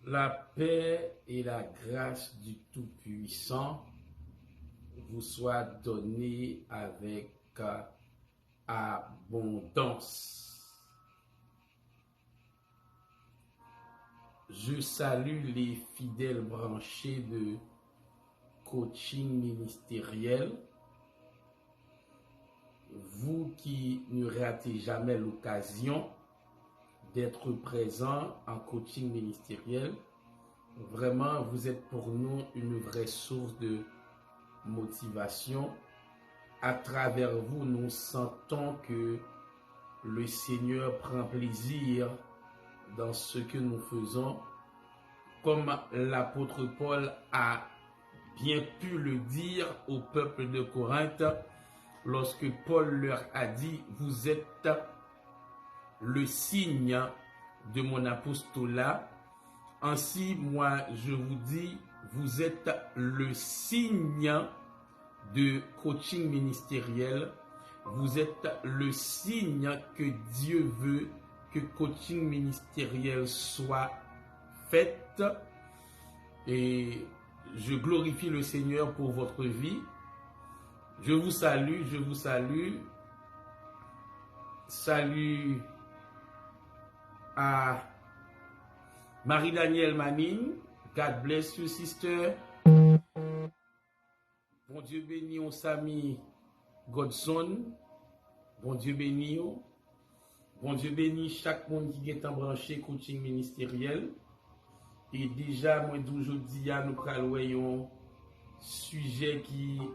La paix et la grâce du Tout-Puissant vous soient données avec abondance. Je salue les fidèles branchés de coaching ministériel. Vous qui ne ratez jamais l'occasion d'être présent en coaching ministériel, vraiment, vous êtes pour nous une vraie source de motivation. À travers vous, nous sentons que le Seigneur prend plaisir dans ce que nous faisons. Comme l'apôtre Paul a bien pu le dire au peuple de Corinthe, lorsque Paul leur a dit, vous êtes le signe de mon apostolat. Ainsi, moi, je vous dis, vous êtes le signe de coaching ministériel. Vous êtes le signe que Dieu veut que coaching ministériel soit fait. Et je glorifie le Seigneur pour votre vie. Je vous salue, je vous salue. Salut à Marie-Danielle Manning. God bless you, sister. Bon Dieu béni on Sami Godson. Bon Dieu béni. Bon Dieu béni chaque monde qui est branché coaching ministériel. Et déjà, moi d'aujourd'hui, nous allons un sujet qui est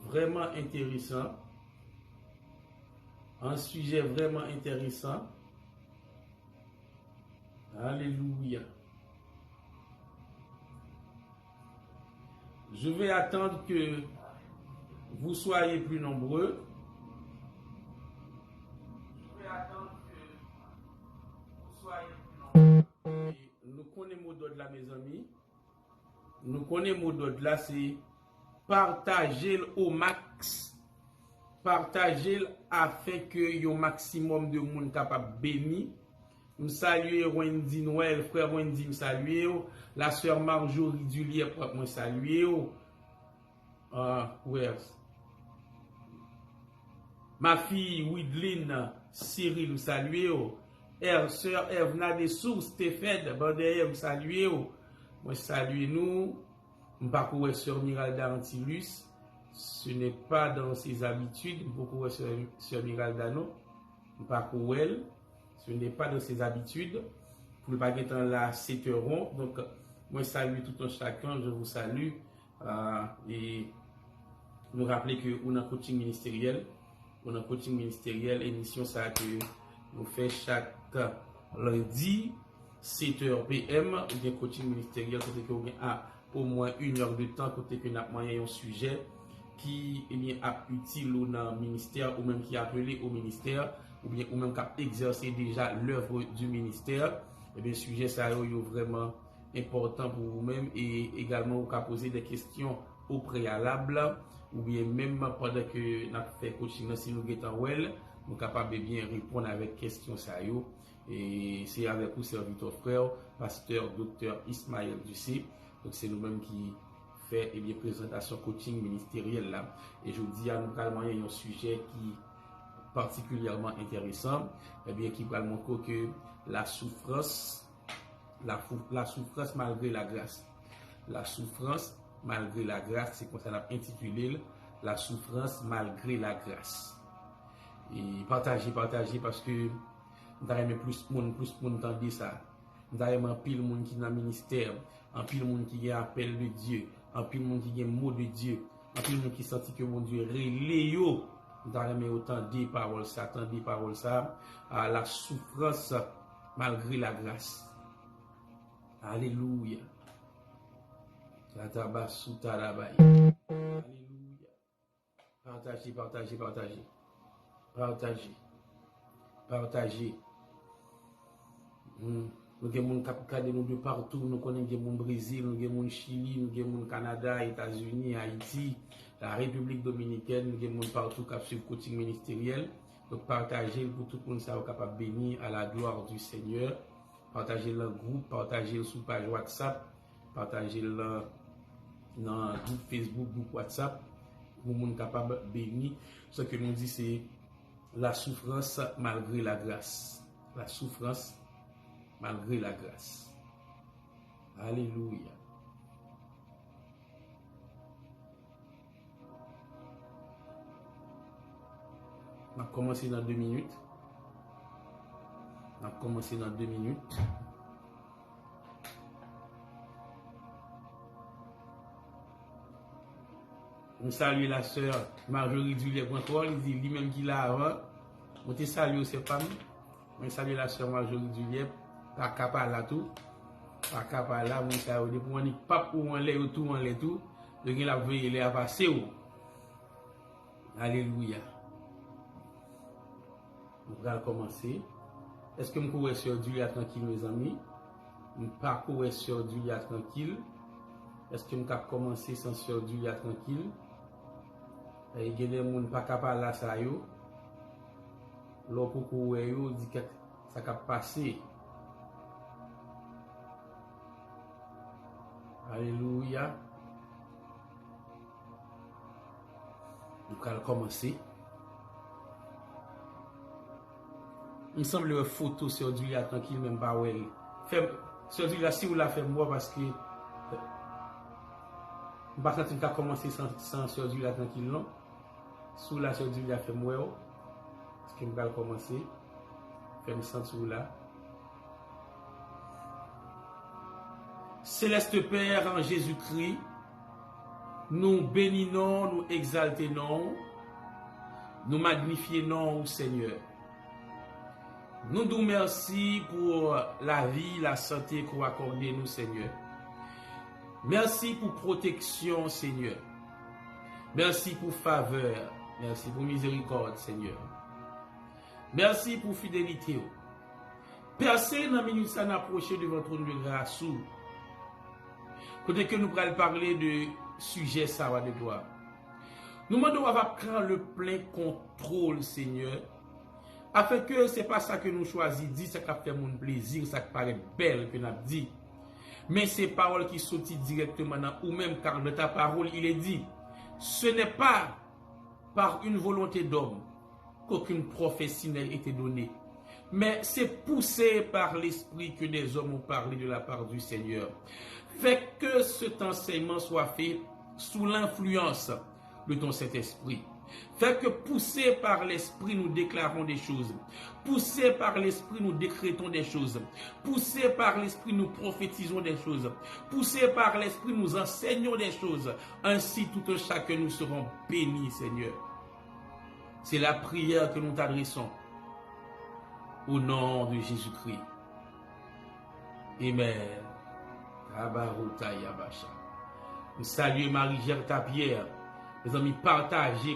vraiment intéressant. Un sujet vraiment intéressant. Alléluia. Je vais attendre que vous soyez plus nombreux. Je vais attendre que vous soyez plus nombreux. Et nous connaissons le mot d'ordre là, mes amis. Nous connaissons le mot d'ordre là, c'est partager au max. Partager afin que un maximum de monde capable béni. Je salue Wendy Noël, frère Wendy, je salue la sœur Marjorie Dulier, je salue ma fille Widlin Cyril, je salue sœur Evna de Sources, Stéphane, je salue moi salue nous, je parcours sœur Miralda Antilus, ce n'est pas dans ses habitudes, beaucoup sœur Miralda non, je parcours elle. Ce n'est pas dans ses habitudes. Pour ne pas être là 7 heures. Donc, moi, salue tout un chacun. Je vous salue. Et nous rappeler que on a coaching ministériel. On a coaching ministériel. Émission ça que nous faisons chaque lundi 7h PM. Ou coaching ministériel. Côté que on a au moins 1 heure de temps. Côté que nous avons un sujet qui est utile dans le ministère ou même qui est appelé au ministère. Ou bien ou même qui exercer déjà l'œuvre du ministère, et bien sujet ça est vraiment important pour vous-même et également vous pouvez poser des questions au préalable ou bien même pendant que nous fait coaching si nous sommes well, nous capable de bien répondre avec questions ça et c'est avec vous serviteur frère pasteur docteur Ismaël Ducé. Donc c'est nous-mêmes qui fait et bien présentation coaching ministériel là et je vous dis à nous calmer un sujet qui particulièrement intéressant, et bien qui va montrer que la souffrance malgré la grâce. La souffrance malgré la grâce, c'est comme ça qu'on a intitulé la souffrance malgré la grâce. Et partagez parce que nous avons plus monde entendre ça. Nous avons un pile monde qui est dans le ministère, un pile monde qui a appel de Dieu, un pile monde qui a mot de Dieu, un pile monde qui sentit que mon Dieu relé dans autant des paroles ça, à la souffrance malgré la grâce. Alléluia. Alléluia. Partagez. Nous avons des gens de partout, nous connaissons des gens du Brésil, nous avons des gens Chili, nous avons des Canada, États-Unis, Haïti, la République Dominicaine, nous avons des gens partout qui suivent le coaching ministériel. Donc partagez pour tout le monde, ça va capable bénir à la gloire du Seigneur. partagez le groupe, partagez le sur page WhatsApp, partagez le dans le groupe Facebook, groupe WhatsApp, pour les gens capables de bénir. Ce que nous dit, c'est la souffrance malgré la grâce. La souffrance malgré la grâce. Alléluia. On va commencer dans 2 minutes. On va commencer dans 2 minutes. On salue la sœur Marjorie Dulier-Control. Il dit lui-même qu'il a avant. On te salue ses femmes. On salue la sœur Marjorie Dulier. Pas capable là tout. Pas capable là. On salue. On dit pas pour on l'est tout, on l'est tout. Donc il a veillé, il a passé. Alléluia. On va commencer. Est-ce que je cours sur Julia tranquille, mes amis? Je pas courir sur Julia tranquille. Est-ce que je peux commencer sans sur Julia tranquille? Il y a des gens qui ne sont pas capables de ça. L'autre courir, dit que ça va passer. Alléluia. On va commencer. Il me semble une photo sur Julia tranquille, même pas ouais. Sur Julia, si vous la faites moi, parce que je ne sais pas commencer sans sur Julia tranquille, non? Sous la sur Julia, fait moi. Est-ce que je vais commencer? Fais-moi sans sous là. Céleste Père en Jésus-Christ, nous bénissons, nous exaltons, nous magnifions au Seigneur. Nous nous merci pour la vie, la santé que vous accordez nous, Seigneur. Merci pour protection, Seigneur. Merci pour faveur. Merci pour miséricorde, Seigneur. Merci pour fidélité. Personne dans la minute ça n'approcher de votre trône de grâce. Côté que nous allons parler de sujet ça va de gloire. Nous demandons à prendre le plein contrôle, Seigneur. Afin que ce n'est pas ça que nous choisissons, dit ça qui fait mon plaisir, ça qui paraît belle que nous avons dit. Mais ces paroles qui sortent directement dans ou même car de ta parole, il est dit, ce n'est pas par une volonté d'homme qu'aucune prophétie n'a été donnée, mais c'est poussé par l'esprit que des hommes ont parlé de la part du Seigneur. Fait que cet enseignement soit fait sous l'influence de ton Saint-Esprit. Fait que poussé par l'esprit, nous déclarons des choses. Poussé par l'esprit, nous décrétons des choses. Poussé par l'esprit, nous prophétisons des choses. Poussé par l'esprit, nous enseignons des choses. Ainsi, tout un chacun, nous serons bénis, Seigneur. C'est la prière que nous t'adressons. Au nom de Jésus-Christ. Amen. Nous saluons Marie-Gerta Pierre. Les amis, partagez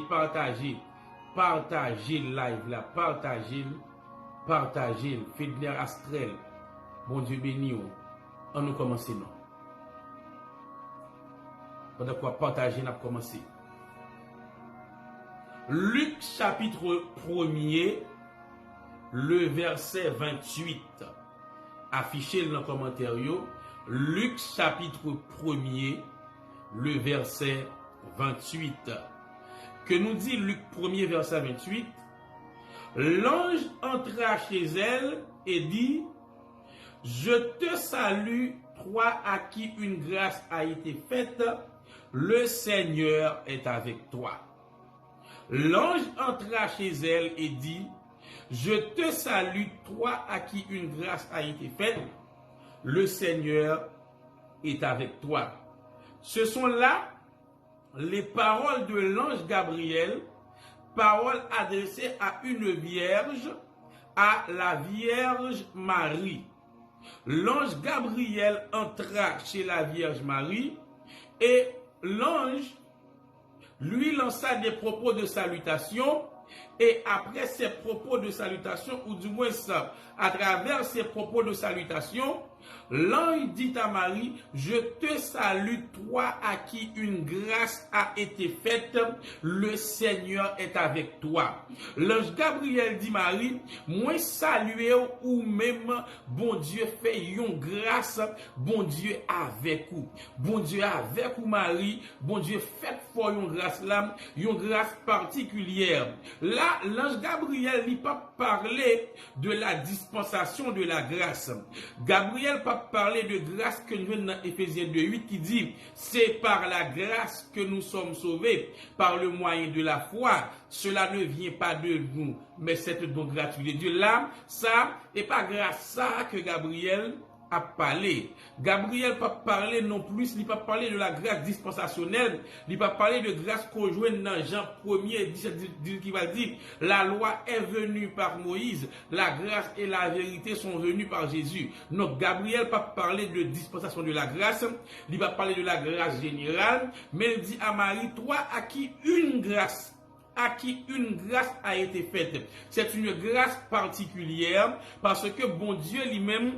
le live là, partagez, Fedler Astrel, bon Dieu béni, on nous commence non. Pendant quoi partager, on a commencé. Luc chapitre 1er, le verset 28, affiché dans le commentaire, Luc chapitre 1er, le verset 28. Que nous dit Luc 1er verset 28? L'ange entra chez elle et dit, je te salue, toi à qui une grâce a été faite, le Seigneur est avec toi. L'ange entra chez elle et dit, je te salue, toi à qui une grâce a été faite, le Seigneur est avec toi. Ce sont là les paroles de l'ange Gabriel, paroles adressées à une vierge, à la Vierge Marie. L'ange Gabriel entra chez la Vierge Marie et l'ange lui lança des propos de salutation Et après ses propos de salutation, ou du moins ça, à travers ses propos de salutation, l'ange dit à Marie, je te salue, toi à qui une grâce a été faite, le Seigneur est avec toi. L'ange Gabriel dit Marie, moi saluer ou même, bon Dieu fait une grâce, bon Dieu avec vous. Bon Dieu avec vous Marie, bon Dieu fait pour une grâce là, une grâce particulière. Là, l'ange Gabriel n'a pas parlé de la dispensation de la grâce. Gabriel pas parler de grâce que nous venons dans Éphésiens 2:8 qui dit c'est par la grâce que nous sommes sauvés par le moyen de la foi. Cela ne vient pas de nous, mais c'est un don gratuit de Dieu. Là, ça n'est pas grâce ça que Gabriel a parlé. Gabriel n'a pas parlé non plus, il n'a pas parlé de la grâce dispensationnelle, il n'a pas parlé de grâce conjointe dans Jean 1er, 17, qui va dire, la loi est venue par Moïse, la grâce et la vérité sont venues par Jésus. Donc Gabriel n'a pas parlé de dispensation de la grâce, il n'a pas parlé de la grâce générale, mais il dit à Marie, toi à qui une grâce a été faite. C'est une grâce particulière parce que bon Dieu lui-même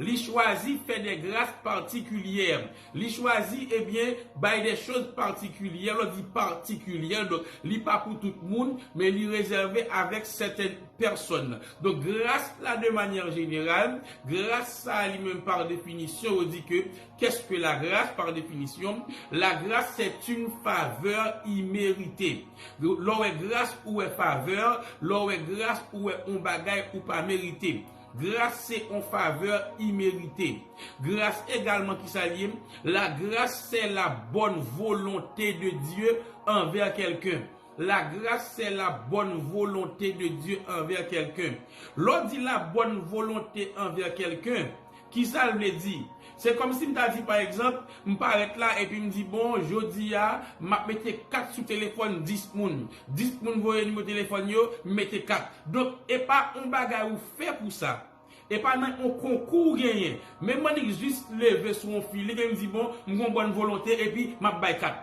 il choisit fait des grâces particulières. Il choisit, eh bien, by des choses particulières. On dit particulières. Donc, il pas pour tout le monde, mais il est réservé avec certaines personnes. Donc, grâce là, de manière générale, grâce à lui-même par définition, on dit que, qu'est-ce que la grâce par définition? La grâce, c'est une faveur imméritée. L'on est grâce ou est faveur, l'on est grâce ou est un bagage ou pas mérité. Grâce, c'est en faveur imméritée. Grâce également qui s'allie. La grâce, c'est la bonne volonté de Dieu envers quelqu'un. La grâce, c'est la bonne volonté de Dieu envers quelqu'un. L'on dit la bonne volonté envers quelqu'un, qui ça veut dire? C'est comme si je dit par exemple, je m'arrête là et puis me dit bon, je dis m'a mettez 4 sous téléphone 10 moun. 10 moun voyez numéro téléphone yo, mettez 4. Donc et pas un bagage ou fait pour ça. Et pas dans un concours gagné. Mais moi je juste lever sur mon fil et me dit bon, mon bonne volonté et puis m'a bail 4.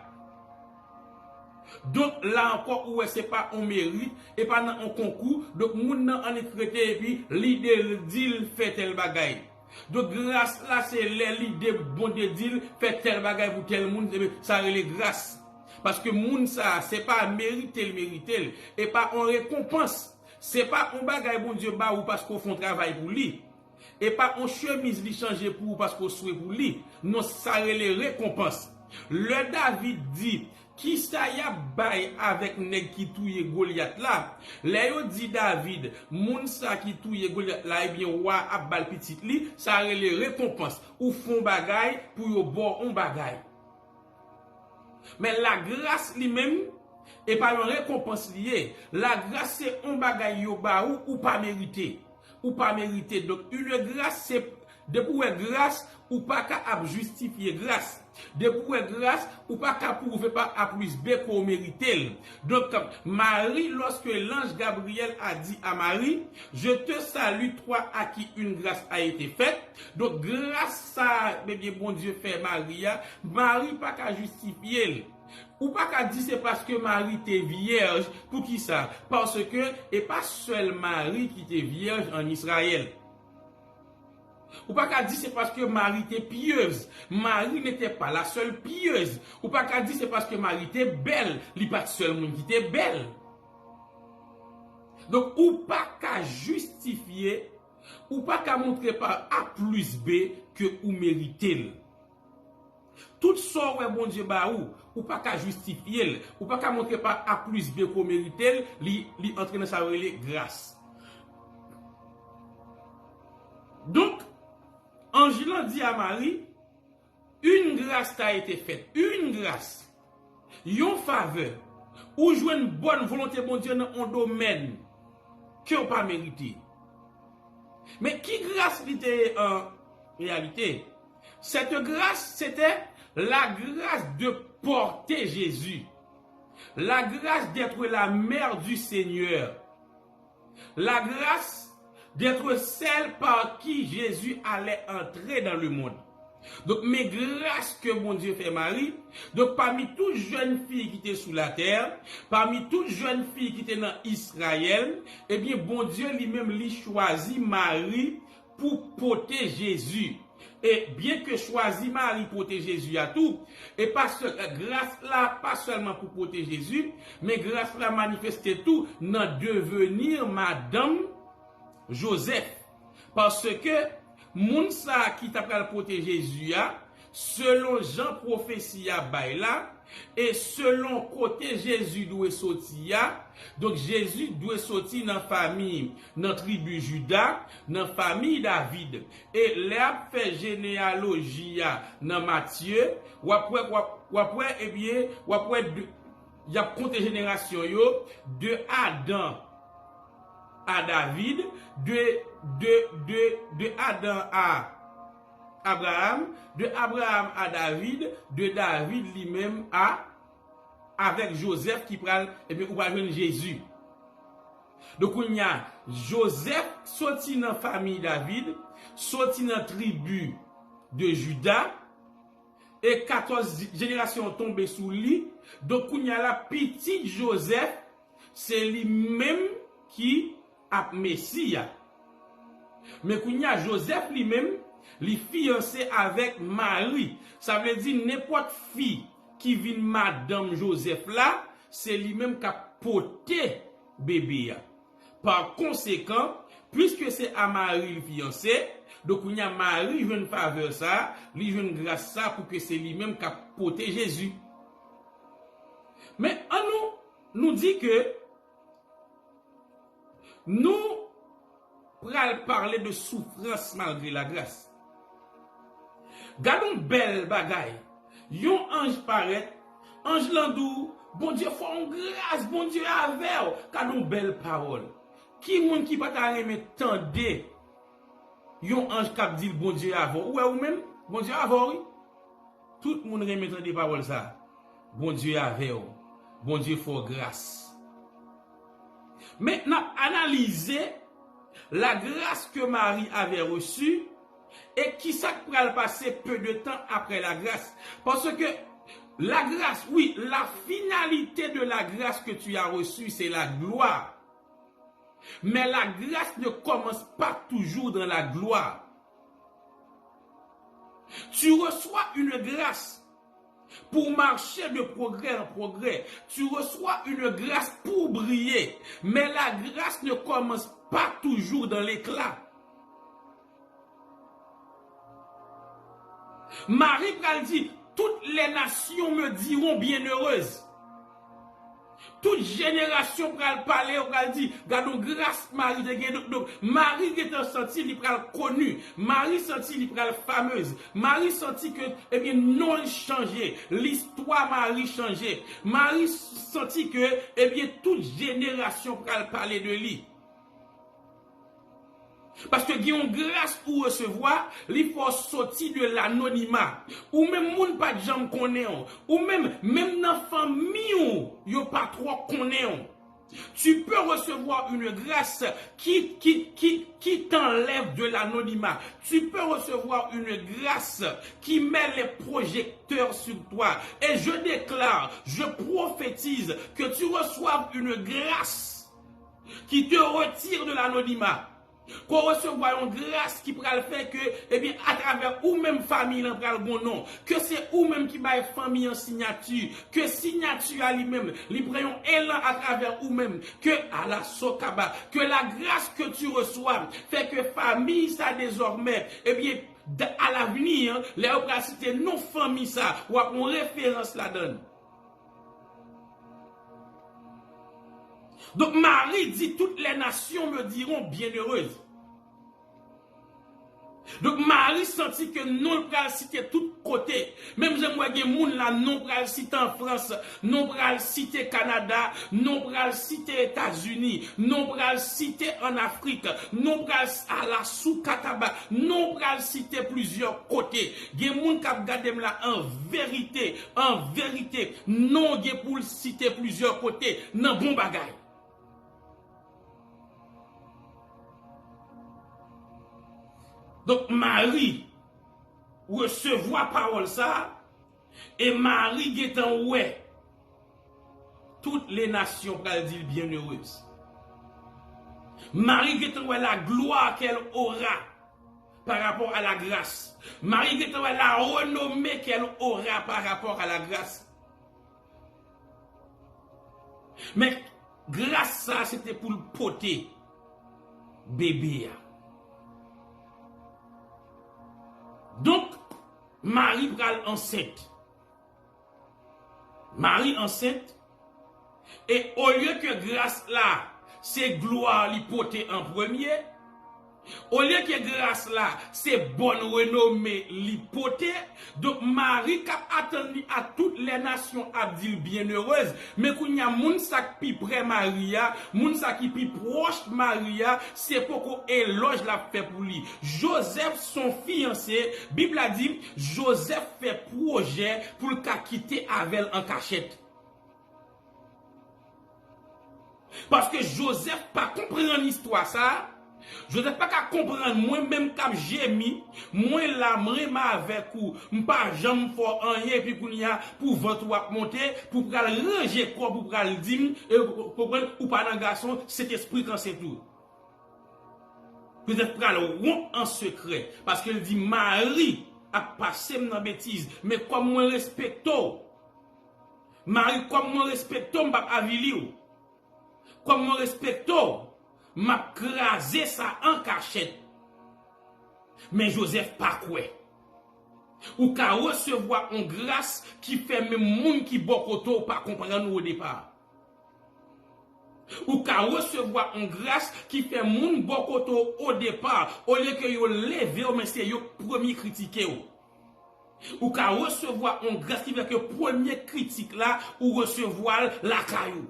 Donc là encore où c'est pas on mérite et pas dans un concours, donc moun nan en est traité et puis l'idée dit fait tel bagaille. Donc grâce là c'est l'idée bon de dire fait tel bagage pour tel monde, ça relève grâce. Parce que moun ça c'est pas mériter et pas en récompense. C'est pas un bagage bon Dieu ba ou parce qu'on fait un travail pour lui. Et pas en chemise li changer pour parce qu'on souhaite pour lui. Non, ça relève récompense. Le David dit qui ça y a bail avec nèg qui touye Goliath là. Là yo dit David, moun sa qui touye Goliath là, eh bien roi a bal petit li, ça relève récompense ou font bagay pour yo bon on bagay. Mais la grâce lui-même et pas une récompense liée. La grâce c'est un bagay yo ba ou pas mérité. Ou pas mérité. Donc une grâce c'est de pour grâce ou pas qu'à justifier grâce. De pour grâce ou pas qu'à prouver par A plus B qu'on mérite. Donc Marie, lorsque l'ange Gabriel a dit à Marie, je te salue toi à qui une grâce a été faite. Donc grâce à bien bon Dieu fait Maria, Marie pas qu'à justifier. Ou pas qu'à dire c'est parce que Marie était vierge. Pour qui ça? Parce que et pas seul Marie qui était vierge en Israël. Ou pas qu'à dire c'est parce que Marie était pieuse. Marie n'était pas la seule pieuse. Ou pas qu'à dire c'est parce que Marie était belle. Il n'y a pas seul monde qui était belle. Donc ou pas qu'à justifier, ou pas qu'à montrer par A plus B que ou méritez. Tout ça ouais bon Dieu ba ou pas qu'à justifier, ou pas qu'à montrer par A plus B qu'on mérite, li entraîner ça relé grâce. Donc Angela dit à Marie, une grâce t'a été faite, une grâce, une faveur, ou jouer une bonne volonté bon Dieu dans un domaine que vous pas mérité. Mais qui grâce était en réalité? Cette grâce, c'était la grâce de porter Jésus. La grâce d'être la mère du Seigneur. La grâce d'être celle par qui Jésus allait entrer dans le monde. Donc, mais grâce que mon Dieu fait Marie, donc parmi toutes jeunes filles qui étaient sous la terre, parmi toutes jeunes filles qui étaient dans Israël, eh bien, bon Dieu lui-même lui choisit Marie pour porter Jésus. Et bien que choisi Marie pour porter Jésus à tout, et pas grâce là, pas seulement pour porter Jésus, mais grâce là manifester tout dans devenir Madame Joseph. Parce que moun sa qui t'a pral porter Jésus a, selon Jean prophétie a bay là, et selon côté Jésus doit sortir, donc Jésus doit sortir dans famille, dans tribu Juda, dans famille David. Et là fait généalogie dans Matthieu, ou après eh bien, ou après il y a compté génération yo de Adam à David, de Adam à Abraham, de Abraham à David, de David lui-même avec Joseph qui prend, et bien, ou va Jésus. Donc, il y a Joseph sorti dans la famille David, sorti dans la tribu de Juda, et 14 générations tombées sous lui. Donc, il y a la petite Joseph, c'est lui-même qui a Messie. Mais qu'il y a Joseph lui-même, les fiancé avec Marie. Ça veut dire n'importe fille qui vient Madame Joseph là, c'est lui-même qui a porté bébé. Par conséquent, puisque c'est à Marie le fiancé, donc il y a Marie veut une faveur ça, lui veut une grâce ça pour que c'est lui-même qui a porté Jésus. Mais on nous dit que nous pral parler de souffrance malgré la grâce. Gardons belle bagaille. Yon ange paraît, ange landou, bon Dieu faut en grâce, bon Dieu avec. Gardons belle parole. Qui moun qui pas ta remet tande? Yon ange k'ap dit bon Dieu avant. Ouais ou même bon Dieu avant oui. Tout le monde remet tande parole ça. Bon Dieu avec. Bon Dieu faut grâce. Maintenant analysez la grâce que Marie avait reçue et qui ça pourra passer peu de temps après la grâce. Parce que la grâce, oui, la finalité de la grâce que tu as reçue, c'est la gloire. Mais la grâce ne commence pas toujours dans la gloire. Tu reçois une grâce pour marcher de progrès en progrès. Tu reçois une grâce pour briller. Mais la grâce ne commence pas toujours dans l'éclat. Marie pral dit, toutes les nations me diront bienheureuse. Toute génération pral parler, pral dit, gardons grâce Marie de gen. Donc Marie qui est senti, il pral connu. Marie senti, il pral fameuse. Marie senti que, eh bien, non changé. L'histoire Marie changé. Marie senti que, eh bien, toute génération pral parler de lui. Parce que il y a une grâce pour recevoir, il faut sortir de l'anonymat. Ou même moun pas de gens connaît, ou même dans famille, yo pas trop connaît. Tu peux recevoir une grâce qui t'enlève de l'anonymat. Tu peux recevoir une grâce qui met les projecteurs sur toi. Et je déclare, je prophétise que tu reçoives une grâce qui te retire de l'anonymat. Qu'on recevoir une grâce qui pourra le faire que, eh bien, à travers ou même famille, l'en pral bon nom, que c'est ou même qui baille famille en signature, que signature à lui-même, li prend élan à travers ou même, que à la sokaba, que la grâce que tu reçois fait que famille ça désormais, eh bien, à l'avenir, les opérations non famille ça, ou à une référence la donne. Donc Marie dit, toutes les nations me diront bienheureuse. Donc Marie sentit que non pral citer tout côté. Même j'aimerais que moun là non pral citer en France, non pral citer Canada, non pral citer États-Unis, non pral citer en Afrique, non pral à la sous-Kataba, non pral citer plusieurs côtés. Gen moun k'ap gade là en vérité, non gen pour citer plusieurs côtés, nan bon bagay. Donc Marie recevoir parole ça, et Marie getan ouais, toutes les nations pral dire bienheureuse. Marie getan ouais la gloire qu'elle aura par rapport à la grâce. Marie getan ouais la renommée qu'elle aura par rapport à la grâce. Mais grâce ça, c'était pour le poter bébé. Donc, Marie pral enceinte. Marie enceinte. Et au lieu que grâce là, c'est gloire l'hypothèse en premier, au lieu que grâce là, c'est bonne renommée l'hypothèse, donc Marie qui a attendu à toutes les nations à dire bienheureuse, mais qu'il y a moun sa qui près Maria, moun sa qui pi proche Maria, c'est pour qu'on éloge la fait pour lui. Joseph, son fiancé, Bible a dit, Joseph fait projet pour le quitter avec elle en cachette. Parce que Joseph pas comprendre l'histoire ça. Joseph pas qu'à comprendre moi-même quand j'ai mis, moi la m'rema avec ou m'pas jamais fort rien puis qu'on y a pour ventre ou monter pour ranger corps pour le dire comprendre ou pas dans garçon cet esprit quand c'est tout. Peut-être pral romp en secret parce qu'elle dit Marie a passé dans bêtise mais comme moi respecto Marie comme moi respecto m'pas avili comme moi respecto m'a crasé ça en cachette. Mais Joseph pas quoi. Ou ka recevoir une grâce qui fait même moun qui bokoto pas comprendre au départ. Ou ka recevoir une grâce qui fait moun bokoto au départ au lieu que yo lever mais c'est yo premier critiquer ou ka recevoir une grâce qui fait que premier critique là ou recevoir la caillou.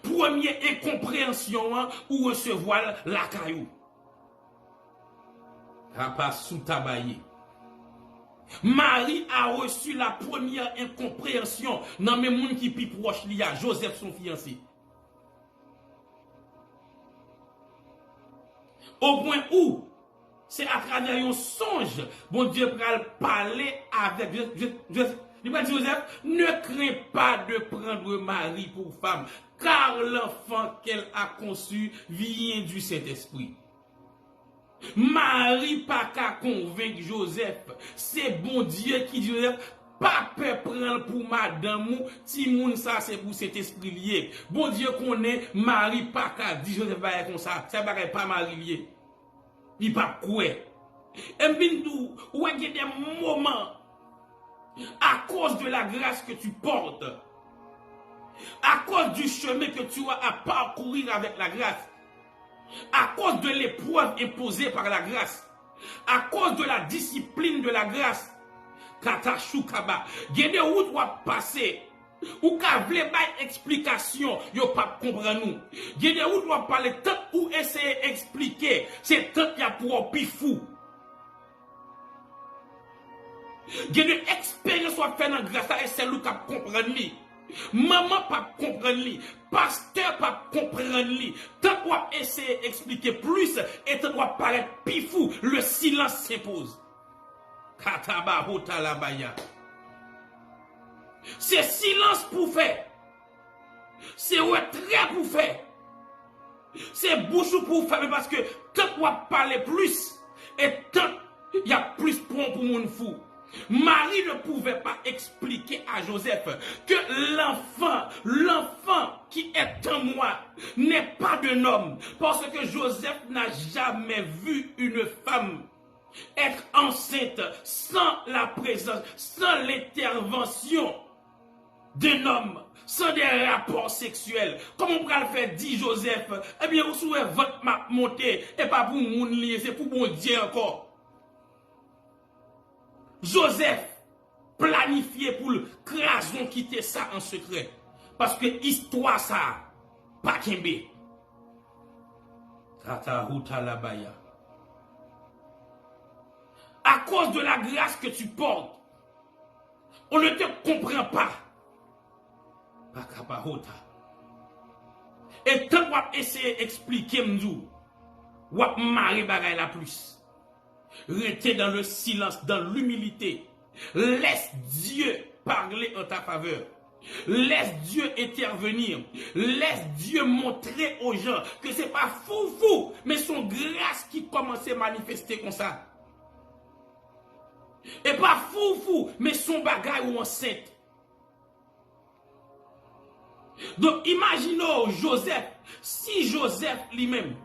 Première incompréhension ou recevoir la caillou. Papa sous tabaye. Marie a reçu la première incompréhension dans mes moun qui pi proche li a Joseph son fiancé. Au point où c'est à travers un songe bon Dieu pral parler avec il va dire Joseph, ne crains pas de prendre Marie pour femme, car l'enfant qu'elle a conçu vient du Saint-Esprit. Marie pas qu'à convaincre Joseph, c'est bon Dieu qui dit Joseph, pas peur prendre pour madame ou ti moun ça c'est pour cet esprit lié. Bon Dieu connaît Marie pas qu'à dire Joseph va comme ça va pas Marie lié. Il pas quoi. Et bien ou il y a des moments à cause de la grâce que tu portes, à cause du chemin que tu as à parcourir avec la grâce, à cause de l'épreuve imposée par la grâce, à cause de la discipline de la grâce, katachukaba, il y a des routes où passer, ou ka vle bay explication, yo pas comprendre nous. Il y a des routes où parler tant ou essayer d'expliquer, c'est tant qu'il y a pour pifou. Il y a des expériences qui sont faites dans la grâce et c'est lui qui comprend lui. Maman pas comprendre lui. Pasteur pas comprendre lui. Tant qu'on essaie d'expliquer plus et tant qu'on paraît pifou, le silence s'impose. Kataba hotalabaya. C'est silence pour faire. C'est retrait pour faire. C'est bouche pour faire parce que tant qu'on parler plus et tant il y a plus pour mon fou. Marie ne pouvait pas expliquer à Joseph que l'enfant qui est en moi n'est pas d'un homme. Parce que Joseph n'a jamais vu une femme être enceinte sans la présence, sans l'intervention d'un homme, sans des rapports sexuels. Comment on peut le faire, dit Joseph? Eh bien, vous souhaitez votre map monter et pas pour moun lié, c'est pour mon Dieu encore. Joseph planifié pour le crason quitter ça en secret. Parce que histoire ça, pas kembe. À cause de la grâce que tu portes, on ne te comprend pas. Et tant qu'on essaie d'expliquer m'dou, ou marrer bagay la plus. Restez dans le silence, dans l'humilité. Laisse Dieu parler en ta faveur. Laisse Dieu intervenir. Laisse Dieu montrer aux gens que ce n'est pas fou, mais son grâce qui commence à manifester comme ça. Et pas fou, mais son bagage ou enceinte. Donc imaginons Joseph, si Joseph lui-même,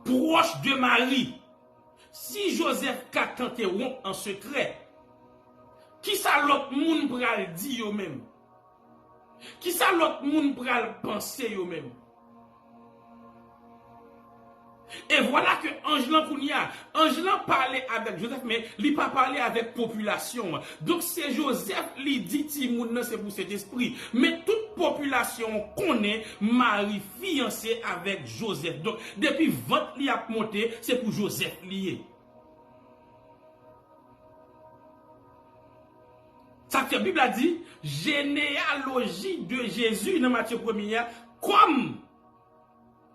proche de Marie, si Joseph a tenté rompre en secret, qui ça l'autre monde pral dit yo même? Qui ça l'autre monde pral penser yo même? Et voilà que Angelan parlait avec Joseph, mais il n'a pas parlé avec population. Donc c'est Joseph qui dit Timoun, c'est pour cet esprit. Mais toute population connaît Marie fiancée avec Joseph. Donc depuis 20 li a monté, c'est pour Joseph lié. Ça que la Bible a dit, généalogie de Jésus dans Matthieu 1er, comme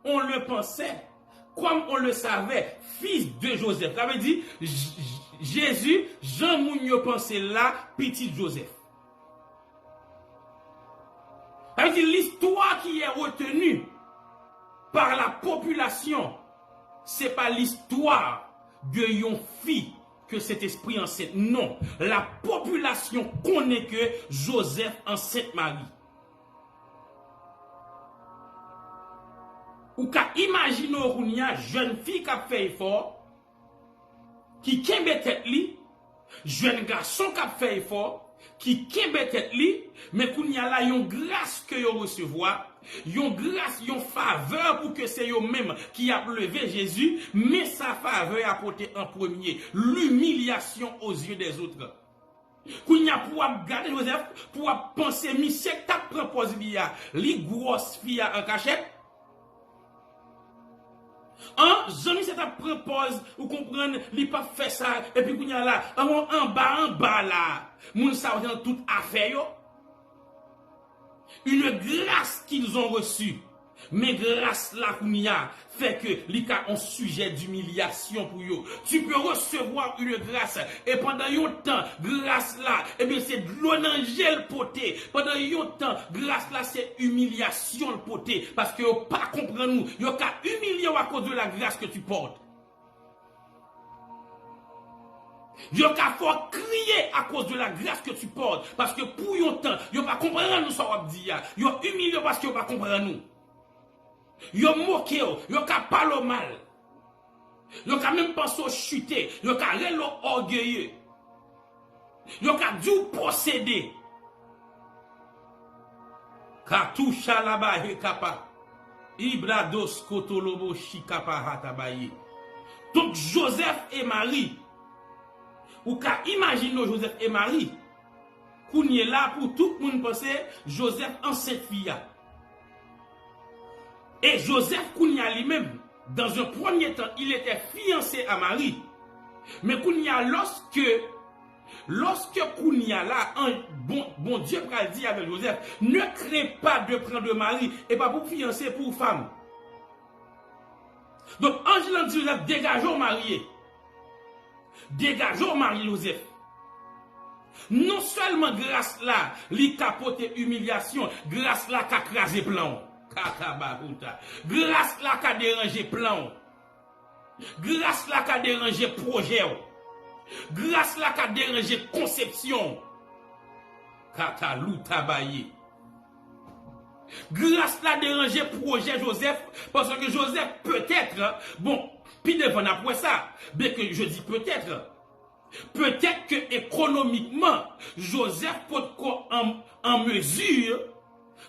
on le pensait. Comme on le savait, fils de Joseph. Ça veut dire, Jésus, Jean Mounio pensait là, petit Joseph. Ça veut dire, l'histoire qui est retenue par la population, ce n'est pas l'histoire de yon fille que cet esprit enceinte. Non, la population connaît que Joseph enceinte Marie. Ou ka imagine ou y a jeune fille qui a fait effort, qui kembe tête li, jeune garçon qui a fait effort, qui kembe tête li, mais qu'on y a là yon grâce que yo recevoir, yon grâce, yon faveur pour que c'est yo même qui a levé Jésus, mais sa faveur a porté en premier l'humiliation aux yeux des autres. Qu'on y a pour garder Joseph, pour penser monsieur t'a proposé li grosse fille en cachette. Jean-Mi ça propose, ou comprendre, il pas fait ça, et puis qu'on y a là, en bas là, moun sa dans toute affaire, une grâce qu'ils ont reçue, mais grâce là qu'on y a, fait que li ka un sujet d'humiliation pour eux. Tu peux recevoir une grâce, et pendant un temps, grâce là, et bien c'est de l'eau d'angèle poté. Pendant un temps, grâce là, c'est humiliation le poté, parce que vous pas comprendre nous, vous ka humilié à cause de la grâce que tu portes. Yo ka faut crier à cause de la grâce que tu portes, parce que pour un temps, vous pas comprendre nous ça on dit, vous humilié parce que vous pas comprendre nous. Yo moqué, yo ka parle mal. Yo ka même pensé chuter, yo ka relo orgueilleux. Yo ka dû posséder. Ka toucha là-bas he kapa. Ibrados kotolobo shikapa hatabaye. Donc Joseph et Marie, ou ka imagine Joseph et Marie, kounye là pour tout le monde penser Joseph en cette fille. Et Joseph Kounia lui-même, dans un premier temps, il était fiancé à Marie. Mais Kounia, lorsque Kounia là, bon Dieu a dit avec Joseph, ne crée pas de prendre Marie, et pas pour fiancé, pour femme. Donc, Angela dit Joseph, dégageons marié. Dégageons marié Joseph. Non seulement grâce là, li capote humiliation, grâce là, qu'a crasé plan. Grâce là qu'a dérangé plan. Grâce là qu'a dérangé projet. Grâce là qu'a dérangé conception. Kata loutabaye. Grâce là dérangé projet Joseph, parce que Joseph peut-être, bon, puis devant après ça, bien que je dis peut-être que économiquement, Joseph peut être en mesure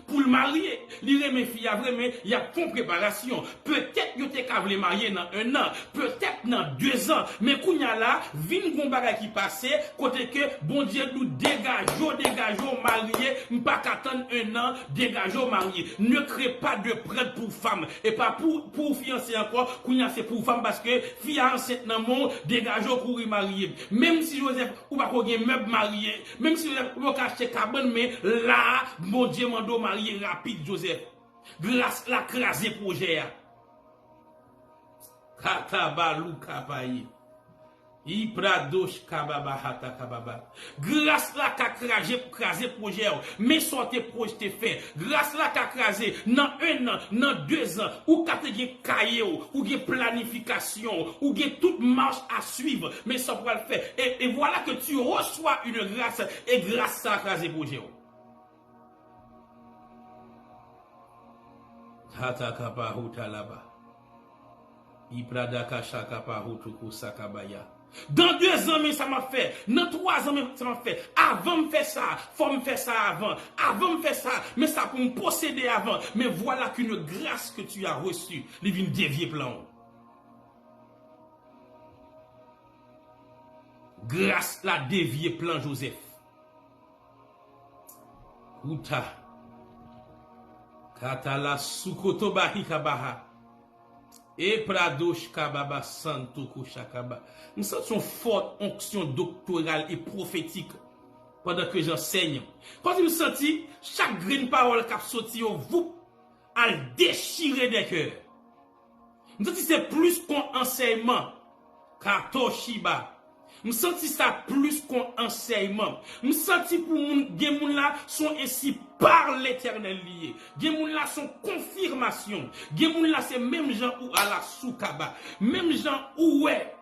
pour le marier. L'ire mes filles, vraiment, il y a une préparation. Peut-être que tu es marié dans 1 an, peut-être dans 2 ans, mais quand il y a là, vin gombaga qui passe, côté que bon Dieu nous dégageons marié, pas qu'attendre 1 an, dégageons marié. Ne crée pas de prêtre pour femme, et pas pour fiancé encore, quand il y a c'est pour femme, parce que fiancé dans le monde, dégageons pour y marier. Même si Joseph, ou pas qu'on ait meuble marié, même si Joseph, ou pas acheter cabane, mais là, mon Dieu mando marié rapide Joseph. Grâce la crasé projet. Katabalu kabaye. Ibradosh kababa hata kababa. Grâce là qu'a crasé projet, mais sortez projet fait. Grâce là qu'a crasé dans 1 an, dans 2 ans, ou qu'a te cahier, ou gen planification, ou gen toute marche à suivre, mais ça pour le faire. Et voilà que tu reçois une grâce, et grâce ça crasé projet. Hata kaba huta laba. Ibradaka shakapa hutuku sakabaya. Dans 2 ans, mais ça m'a fait. Dans 3 ans, mais ça m'a fait. Avant me faire ça, faut me faire ça avant. Avant me faire ça, mais ça pour me posséder avant. Mais voilà qu'une grâce que tu as reçue, les vient dévier plan. Grâce la dévier plan Joseph. Uta. Katala sukoto bahikabaha. Et pradosh kababa santo koshakaba. Nous sentons une forte onction doctorale et prophétique pendant que j'enseigne. Quand je me sentis, chaque green parole qui a sorti au vous, à déchirer des cœurs. Nous sentons c'est plus qu'un enseignement. Katoshiba. Je senti ça plus qu'un enseignement. Je senti pour les gens là sont ainsi par l'Éternel lié. Les gens là sont confirmation. Les gens là c'est même gens ou à la soukaba. Même gens où est.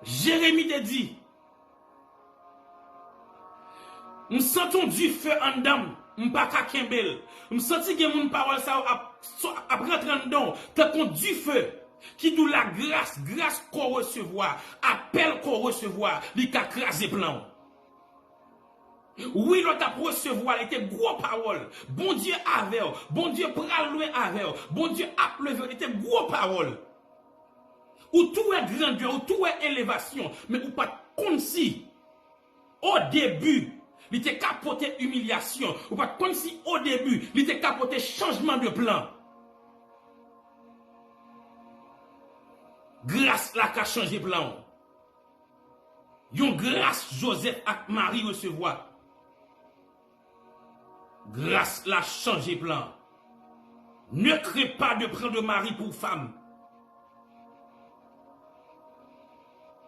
Jérémie te dit. Nous sentons du feu en dame. M'pa ka kembel. M'senti que mon parole ça a rentrer dedans, tant qu'on du feu qui dou la grâce qu'on recevoir, appel qu'on recevoir, li ka craser plan. Oui, l'autre a recevoir, il était gros parole. Bon Dieu avait, bon Dieu pral loin avec, bon Dieu a levé, il était gros parole. Ou tout est grandeur, ou tout est élévation, mais ou pas comme si au début il était capoté humiliation. Ou pas comme si au début, il était capoté changement de plan. Grâce là qu'a changé plan. Yon grâce Joseph et Marie recevoir. Grâce là changé plan. Ne crée pas de prendre Marie pour femme.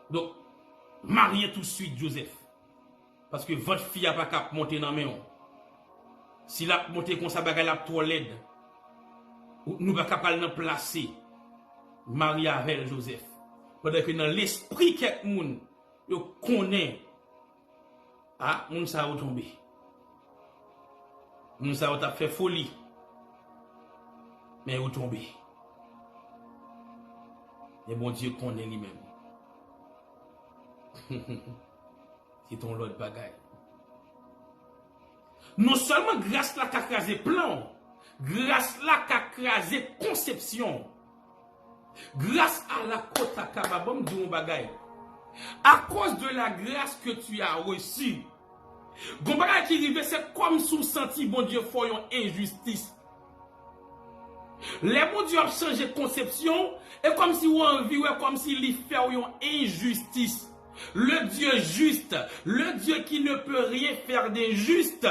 Donc, mariez tout de suite Joseph. Parce que votre fille n'a pas qu'à monter dans la maison. Si la monter comme ça, elle a trop laide. Nous pas capable de placer Marie avec Joseph. Pendant que dans l'esprit quelqu'un yo connaît, ah, moun sa ou tomber. Moun sa ou t'a fait folie. Mais ou tomber. Et bon Dieu connaît lui-même. C'est ton lot de bagaille. Non seulement grâce là qu'a crasé plan, grâce là qu'a crasé conception, grâce à la côte à kababam du bagaille, à cause de la grâce que tu as reçue, gon bagaille qui arrive, c'est comme sous senti bon Dieu faut une injustice. Les bon Dieu a changé conception, et comme si on envie, comme si il fait une injustice. Le Dieu juste, le Dieu qui ne peut rien faire d'injuste,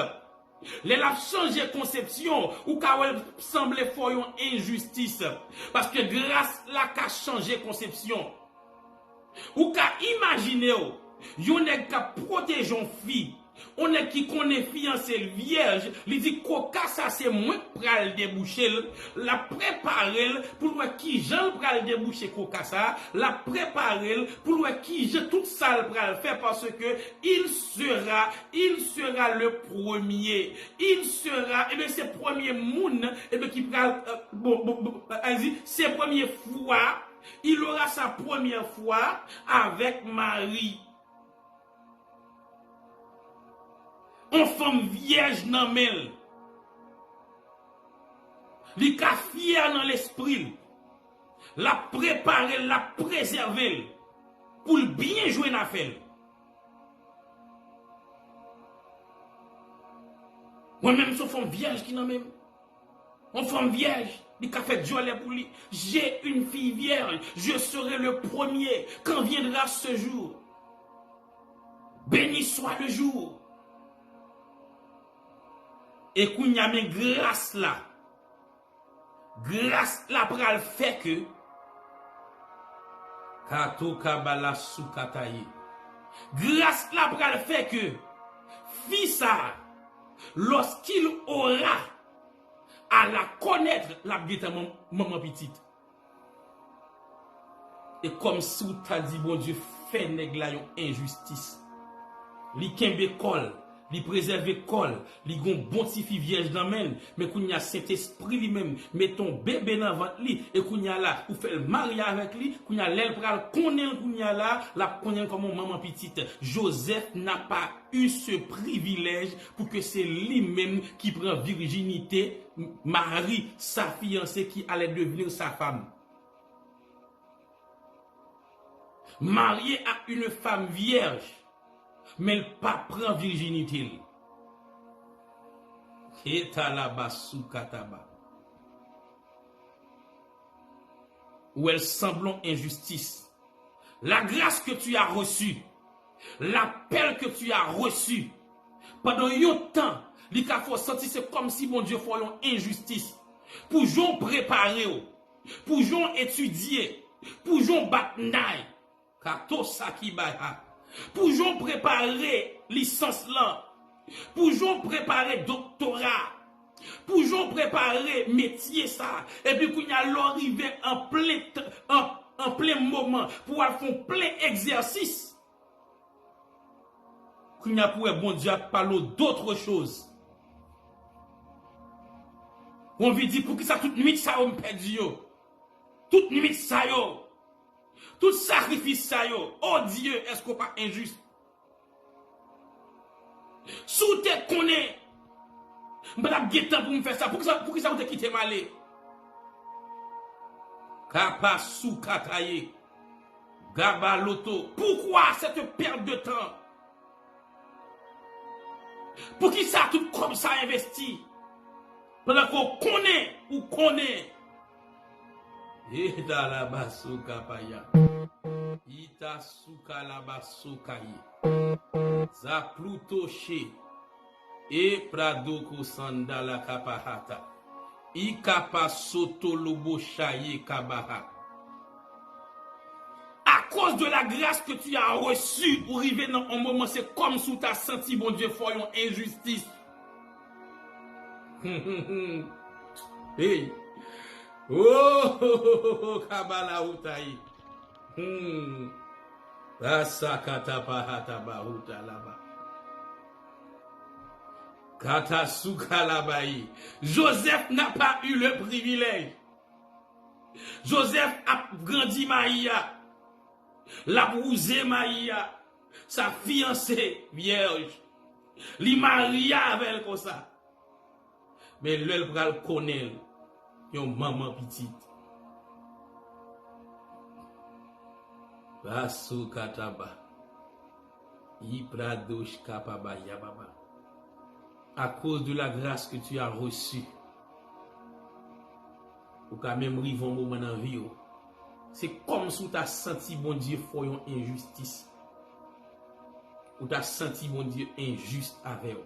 il a changé conception ou qu'elle semblait faire une injustice. Parce que grâce là qu'a changé conception. Ou qu'a imaginé, yon est qu'a protéger une fille. On est qui connaît fiancé vierge, il dit coca ça c'est moins pral déboucher, la préparer pour voir qui Jean pral déboucher coca ça, la préparer pour voir qui je toute ça pral faire parce que il sera le premier, il sera et bien c'est premier moun et bien qui pral c'est première fois, il aura sa première fois avec Marie. On femme vierge nan mel. Li ka fier dans l'esprit. La préparer, la préserver pour bien jouer dans affaire. Moi-même, je femme vierge qui nan même. On femme vierge. Il a fait joie pour lui. J'ai une fille vierge. Je serai le premier quand viendra ce jour. Béni soit le jour. Et qu'on y a mais grâce là pral fait que kato kabala soukataye. Grâce là pral fait que fils ça lorsqu'il aura à la connaître la guetta maman petite. Et comme si ou t'a dit bon Dieu fait nèg la yon injustice. Li kembe kol, li préserve kol, li gon bon ti fi vierge dans men, mais kounya Saint-Esprit li même met ton bébé dans ventre li et kounya là ou fait le mariage avec lui, kounya l'el pral connaît kounya là, la connaît comme maman petite. Joseph n'a pas eu ce privilège pour que c'est lui-même qui prend virginité, Marie, sa fiancée qui allait devenir sa femme. Marié à une femme vierge, mais elle pas prend virginité. Ou elle semblons injustice. La grâce que tu as reçue, l'appel que tu as reçu, pendant un temps, il faut sentir c'est comme si mon Dieu fait une injustice. Pour gens préparer, pour gens étudier, pour gens bataille, kato sakibaya. Pour gens préparer licence là, pour gens préparer doctorat, pour gens préparer métier ça, et puis qu'on y a l'arrivée en plein moment pour faire plein exercice, qu'on y a pour bon Dieu parler d'autres choses. On veut dire pour que ça toute nuit ça on perd yo, toute nuit ça yo. Tout sacrifice ça yo, oh Dieu, est-ce qu'on pas injuste? Sous te connaît, m'bala guetan pour me faire ça, pour que ça vous te quitte malé. Kapa sou kataye, gaba loto. Pourquoi cette perte de temps? Pour qui ça tout comme ça investi? Pendant qu'on connaît ou connaît. Et dans la basso kapaya. Ita suka la basso kaye. Za pluto she. E pradoko sandala kapahata. Ikapa soto lobo chaye kabaha. À cause de la grâce que tu as reçue pour arriver dans un moment, c'est comme si tu as senti, bon Dieu, faut une injustice. Hey. Oh, kabala utayi. Asakata pahata bahuta laba. Kata suka labayi. Joseph n'a pas eu le privilège. Joseph a grandi Maïa. La bousé Maïa. Sa fiancée vierge. Li maria avec elle comme ça. Mais l'elle pral connaît. Yon maman petite. Basu kataba. Ipradosh kapaba yababa. À cause de la grâce que tu as reçue. Ou quand même arriver un moment dans la vie. C'est comme si tu as senti bon Dieu for une injustice. Ou tu as senti bon Dieu injuste avec eux.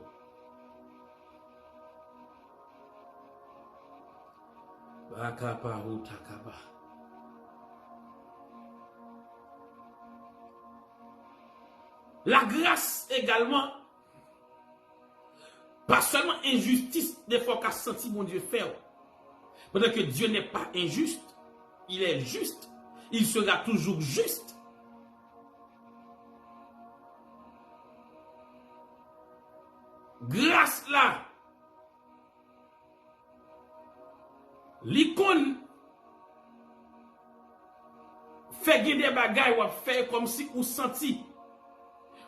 La grâce également, pas seulement injustice, des fois qu'a senti mon Dieu faire. Parce que Dieu n'est pas injuste, il est juste, il sera toujours juste. Grâce là, l'icône fait des bagailles ou fait comme si ou senti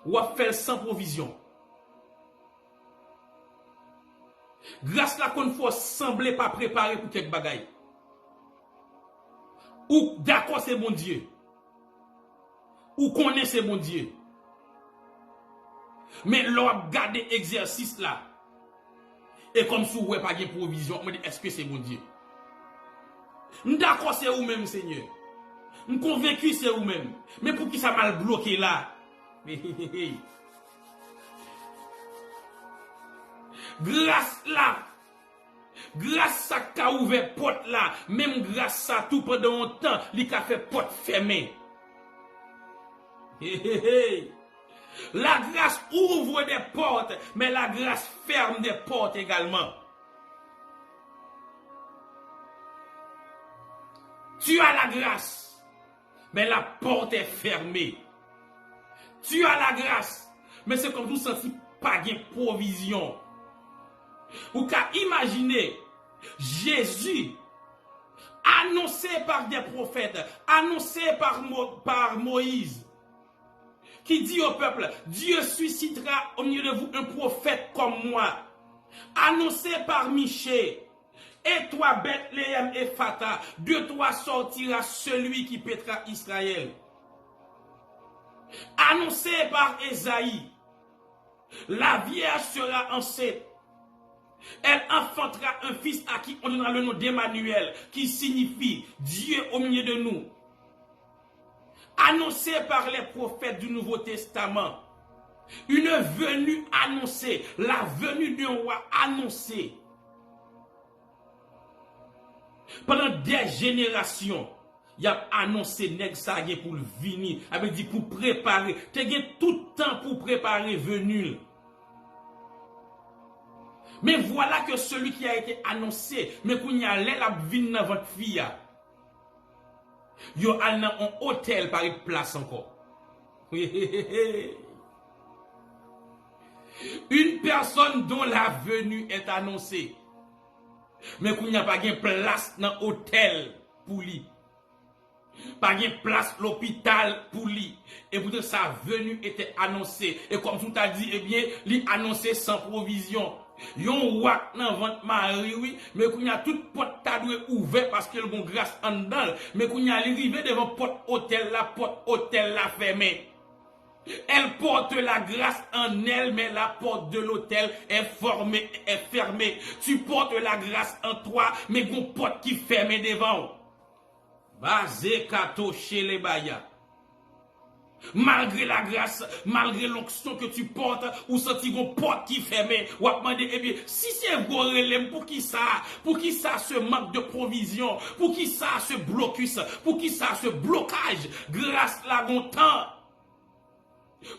ou fait sans provision. Grâce là qu'on faut sembler pas préparé pour quelque bagaille. Ou d'accord c'est bon Dieu. Ou connaît c'est bon Dieu. Mais l'on garde exercice là. Et comme si vous n'avez pas de provision, on me dit est-ce que c'est bon Dieu? D'accord, c'est vous-même, Seigneur. Je suis convaincu, c'est vous-même. Mais pour qui ça m'a bloqué là? grâce là, grâce à qu'a ouvert porte là, même grâce à tout pendant un temps, il a fait porte fermée. La grâce ouvre des portes, mais la grâce ferme des portes également. Tu as la grâce, mais la porte est fermée. Tu as la grâce, mais c'est comme vous sentez pas de provision. Ou qu'à imaginer Jésus annoncé par des prophètes, annoncé par Moïse, qui dit au peuple, Dieu suscitera au milieu de vous un prophète comme moi, annoncé par Michée. Et toi, Bethléem et Fata, de toi sortira celui qui pétera Israël. Annoncé par Ésaïe, la Vierge sera enceinte. Elle enfantera un fils à qui on donnera le nom d'Emmanuel, qui signifie Dieu au milieu de nous. Annoncé par les prophètes du Nouveau Testament. Une venue annoncée, la venue d'un roi annoncée. Pendant des générations, il a annoncé nèg ça pour venir, avait dit pour préparer, tu as tout le temps pour préparer venue. Mais voilà que celui qui a été annoncé, mais qu'on y a la venir dans votre fille. Yo al dans un hôtel par une place encore. Une personne dont la venue est annoncée. Mais qu'on n'y a pas de place dans l'hôtel pour lui. Pas de place l'hôpital pour lui. Et pourtant sa venue était annoncée. Et comme tout a dit, eh bien, lui annoncé sans provision. Yon wak nan vente Marie, oui, mais qu'on y a toute porte tadoué ouvert parce que le bon grâce en dedans. Mais qu'on y a arrivé devant porte hôtel la fermée. Elle porte la grâce en elle, mais la porte de l'hôtel est fermée. Tu portes la grâce en toi, mais une porte qui ferme devant. Basé kato chez les baya. Malgré la grâce, malgré l'onction que tu portes, ou senti une porte qui ferme, ou a demandé, eh bien, si c'est gorelem, pour qui ça ce manque de provision, pour qui ça ce blocus, pour qui ça ce blocage, grâce la longtemps.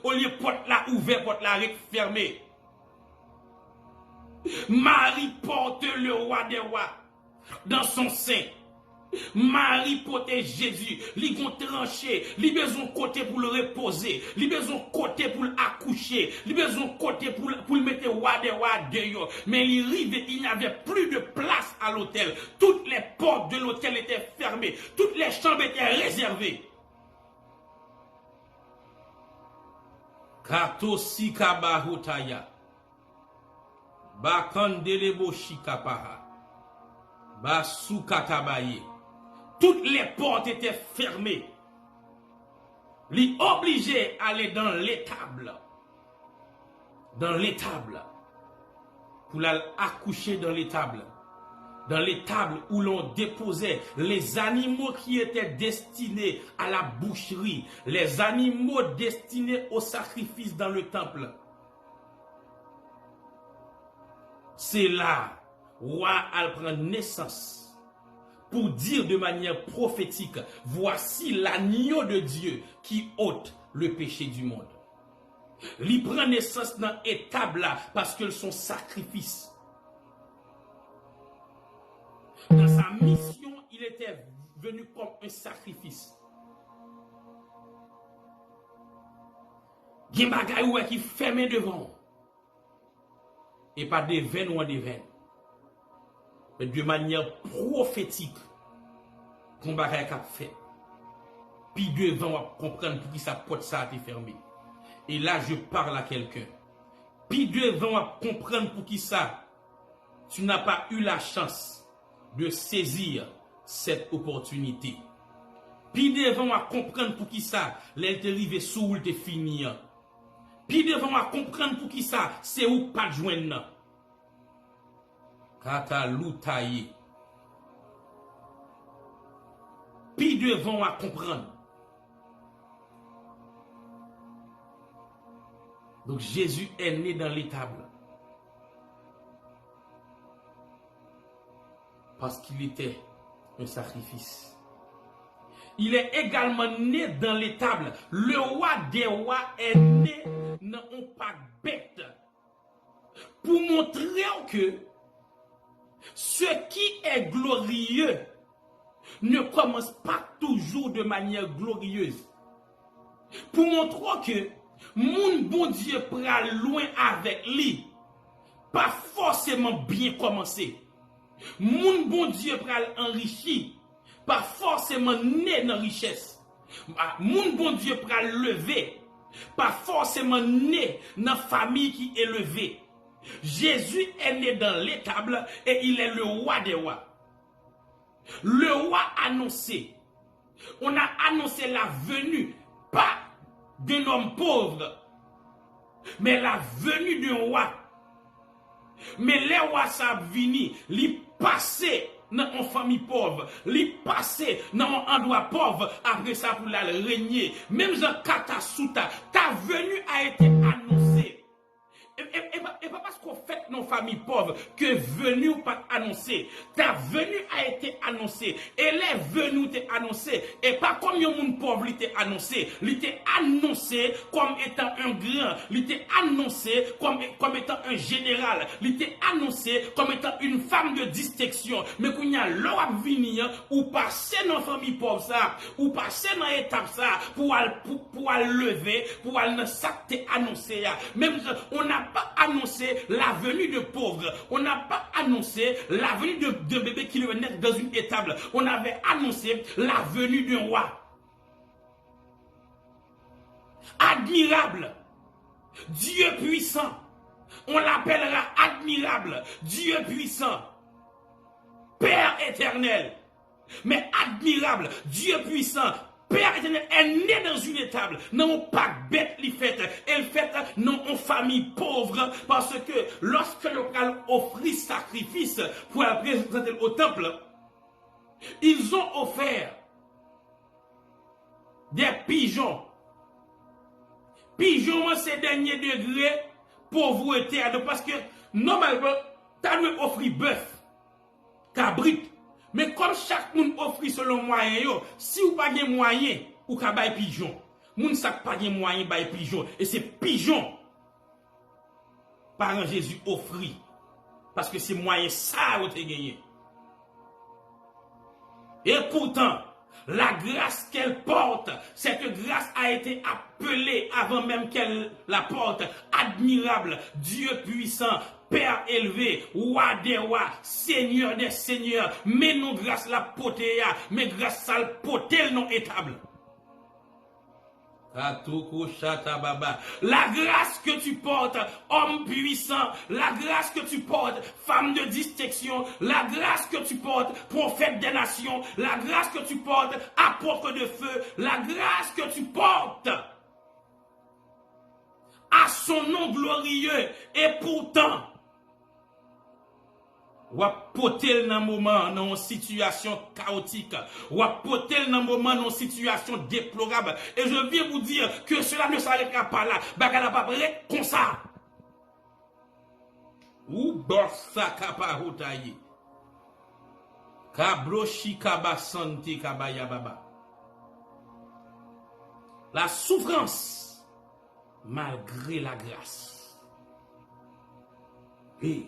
Au lieu porte la ouverte, porte la fermée. Marie porte le roi des rois dans son sein. Marie porte Jésus. Li gon tranché, li besoin côté pour le reposer, li besoin côté pour l'accoucher, li besoin côté pour le mettre roi des rois dehors. Mais il n'y avait plus de place à l'hôtel. Toutes les portes de l'hôtel étaient fermées, toutes les chambres étaient réservées. Kato sikaba hotaya. Bakandelebo shikapaha. Basukatabaye. Toutes les portes étaient fermées. Li obligé à aller dans l'étable. Dans l'étable. Pour l'accoucher dans l'étable. Dans l'étable où l'on déposait les animaux qui étaient destinés à la boucherie, les animaux destinés au sacrifice dans le temple. C'est là, roi al prend naissance pour dire de manière prophétique, voici l'agneau de Dieu qui ôte le péché du monde. Il prend naissance dans l'étable là parce que son sacrifice. Dans sa mission, il était venu comme un sacrifice. Il y a des choses qui ferment devant. Et pas des veines ou des veines. Mais de manière prophétique, qu'on va fait. Puis devant, on va comprendre pour qui sa porte ça a été fermée. Et là, je parle à quelqu'un. Puis devant, on va comprendre pour qui ça. Tu n'as pas eu la chance de saisir cette opportunité. Puis devant à comprendre pour qui ça, l'elle t'est arrivé sous ou t'est fini. Puis devant à comprendre pour qui ça, c'est où pas de joindre. Kata loutaye. Puis devant à comprendre. Donc Jésus est né dans l'étable. parce qu'il était un sacrifice. Il est également né dans l'étable. Le roi des rois est né dans un pas bête. Pour montrer que ce qui est glorieux ne commence pas toujours de manière glorieuse. Pour montrer que mon bon Dieu pral loin avec lui, pas forcément bien commencé. Mon bon Dieu pral enrichi, pas forcément né dans richesse. Mon bon Dieu pral lever, pas forcément né dans famille qui est élevée. Jésus est né dans l'étable et il est le roi des rois. Le roi annoncé. On a annoncé la venue, pas d'un homme pauvre, mais la venue d'un roi. Mais les rois savent venir, li passer dans une famille pauvre, li passer dans un endroit pauvre, après ça pour la régner. Même Jean Katasuta, ta venue a été annoncée. Et pas parce qu'on fait nos familles pauvres que venue ou pas annoncée. Ta venue a été annoncée. Et les venues t'est annoncées. Et pas comme un monde pauvre l'était annoncé. L'était annoncé comme étant un grand. L'était annoncé comme étant un général. L'était annoncé comme étant une femme de distinction. Mais quand il y a l'heure à venir, ou passer dans la famille pauvre ça, ou passer dans l'étape ça, pour lever, pour aller dans ça t'est annoncé. Même on n'a pas annoncé la venue de pauvres. On n'a pas annoncé la venue de bébé qui devait naître dans une étable. On avait annoncé la venue d'un roi. Admirable. Dieu puissant. On l'appellera admirable. Dieu puissant. Père éternel. Mais admirable. Dieu puissant. Père éternel est né dans une étable, non pas bête li fait, elle fait non en famille pauvre, parce que lorsque le pral offrit sacrifice pour la présenter au temple, ils ont offert des pigeons. Pigeons, c'est dernier degré pauvreté, parce que normalement, tu as offert bœuf, cabrit. Mais comme chaque monde offre selon moyen, si vous n'avez pas de moyen, vous pouvez faire pigeon. Moun sa pas de moyen de faire pigeon. Et c'est pigeon par Jésus offrit. Parce que c'est moyen ça vous avez gagné. Et pourtant, la grâce qu'elle porte, cette grâce a été appelée avant même qu'elle la porte. Admirable, Dieu puissant, Père élevé, roi des rois, Seigneur des seigneurs, mais non grâce la potéa, mais grâce à la potel non étable. La grâce que tu portes, homme puissant, la grâce que tu portes, femme de distinction, la grâce que tu portes, prophète des nations, la grâce que tu portes, apôtre de feu, la grâce que tu portes à son nom glorieux, et pourtant, ou à poter dans un moment, dans une situation chaotique, ou à poter dans un moment, dans une situation déplorable. Et je viens vous dire que cela ne s'arrêtera pas là. Bagala pas prêt comme ça. Ou borsa kapahoutaye. Kabroshi kabasante kabaya baba. La souffrance, malgré la grâce. Et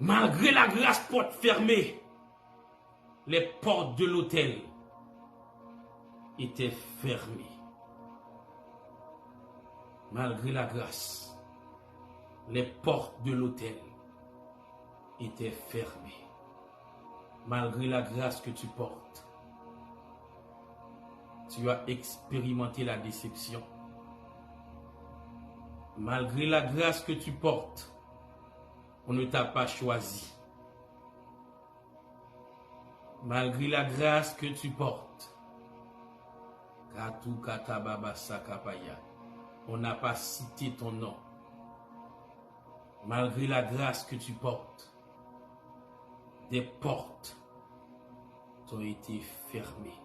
malgré la grâce porte fermée, les portes de l'autel étaient fermées. Malgré la grâce, les portes de l'autel étaient fermées. Malgré la grâce que tu portes, tu as expérimenté la déception. Malgré la grâce que tu portes, on ne t'a pas choisi. Malgré la grâce que tu portes, on n'a pas cité ton nom. Malgré la grâce que tu portes, des portes ont été fermées.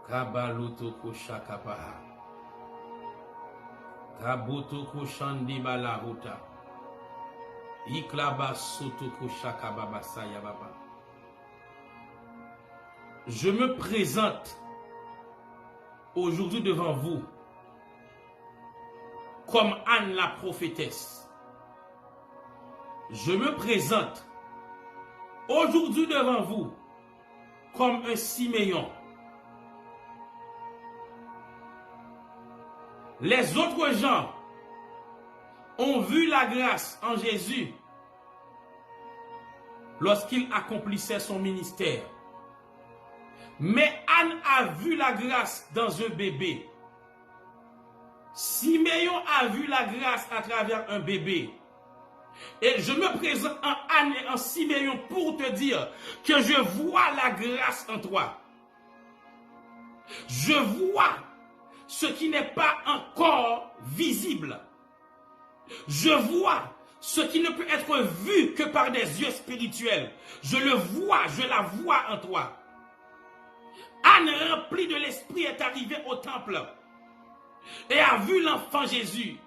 Kabalotoko shakapaha. Kabotoko shandi balahuta. Iklaba sotoko shakababa sayababa. Je me présente aujourd'hui devant vous comme Anne la prophétesse. Je me présente aujourd'hui devant vous comme un Siméon. Les autres gens ont vu la grâce en Jésus lorsqu'il accomplissait son ministère. Mais Anne a vu la grâce dans un bébé. Siméon a vu la grâce à travers un bébé. Et je me présente en Anne et en Siméon pour te dire que je vois la grâce en toi. Je vois ce qui n'est pas encore visible. Je vois ce qui ne peut être vu que par des yeux spirituels. Je le vois, je la vois en toi. Anne, remplie de l'esprit, est arrivée au temple et a vu l'enfant Jésus.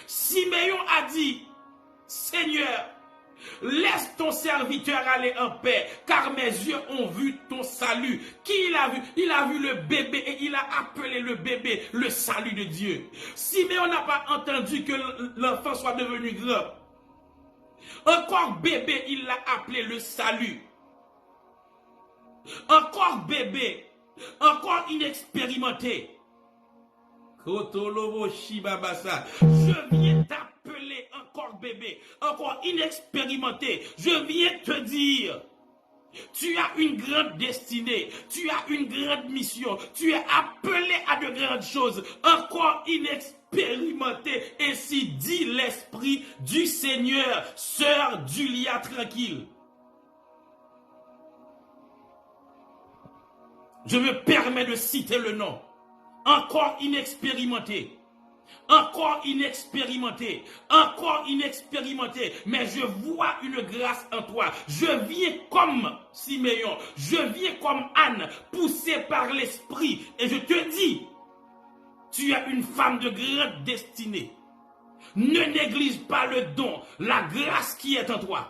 Siméon a dit, Seigneur, laisse ton serviteur aller en paix, car mes yeux ont vu ton salut. Qui il a vu? Il a vu le bébé et il a appelé le bébé le salut de Dieu. Siméon n'a pas entendu que l'enfant soit devenu grand. Encore bébé, il l'a appelé le salut. Encore bébé, encore inexpérimenté. Je viens t'appeler encore bébé, encore inexpérimenté. Je viens te dire, tu as une grande destinée, tu as une grande mission, tu es appelé à de grandes choses, encore inexpérimenté. Ainsi dit l'Esprit du Seigneur, sœur Julia tranquille. Je me permets de citer le nom. Encore inexpérimenté. Encore inexpérimenté. Encore inexpérimenté. Mais je vois une grâce en toi. Je viens comme Siméon. Je viens comme Anne, poussée par l'esprit. Et je te dis, tu as une femme de grande destinée. Ne néglige pas le don, la grâce qui est en toi.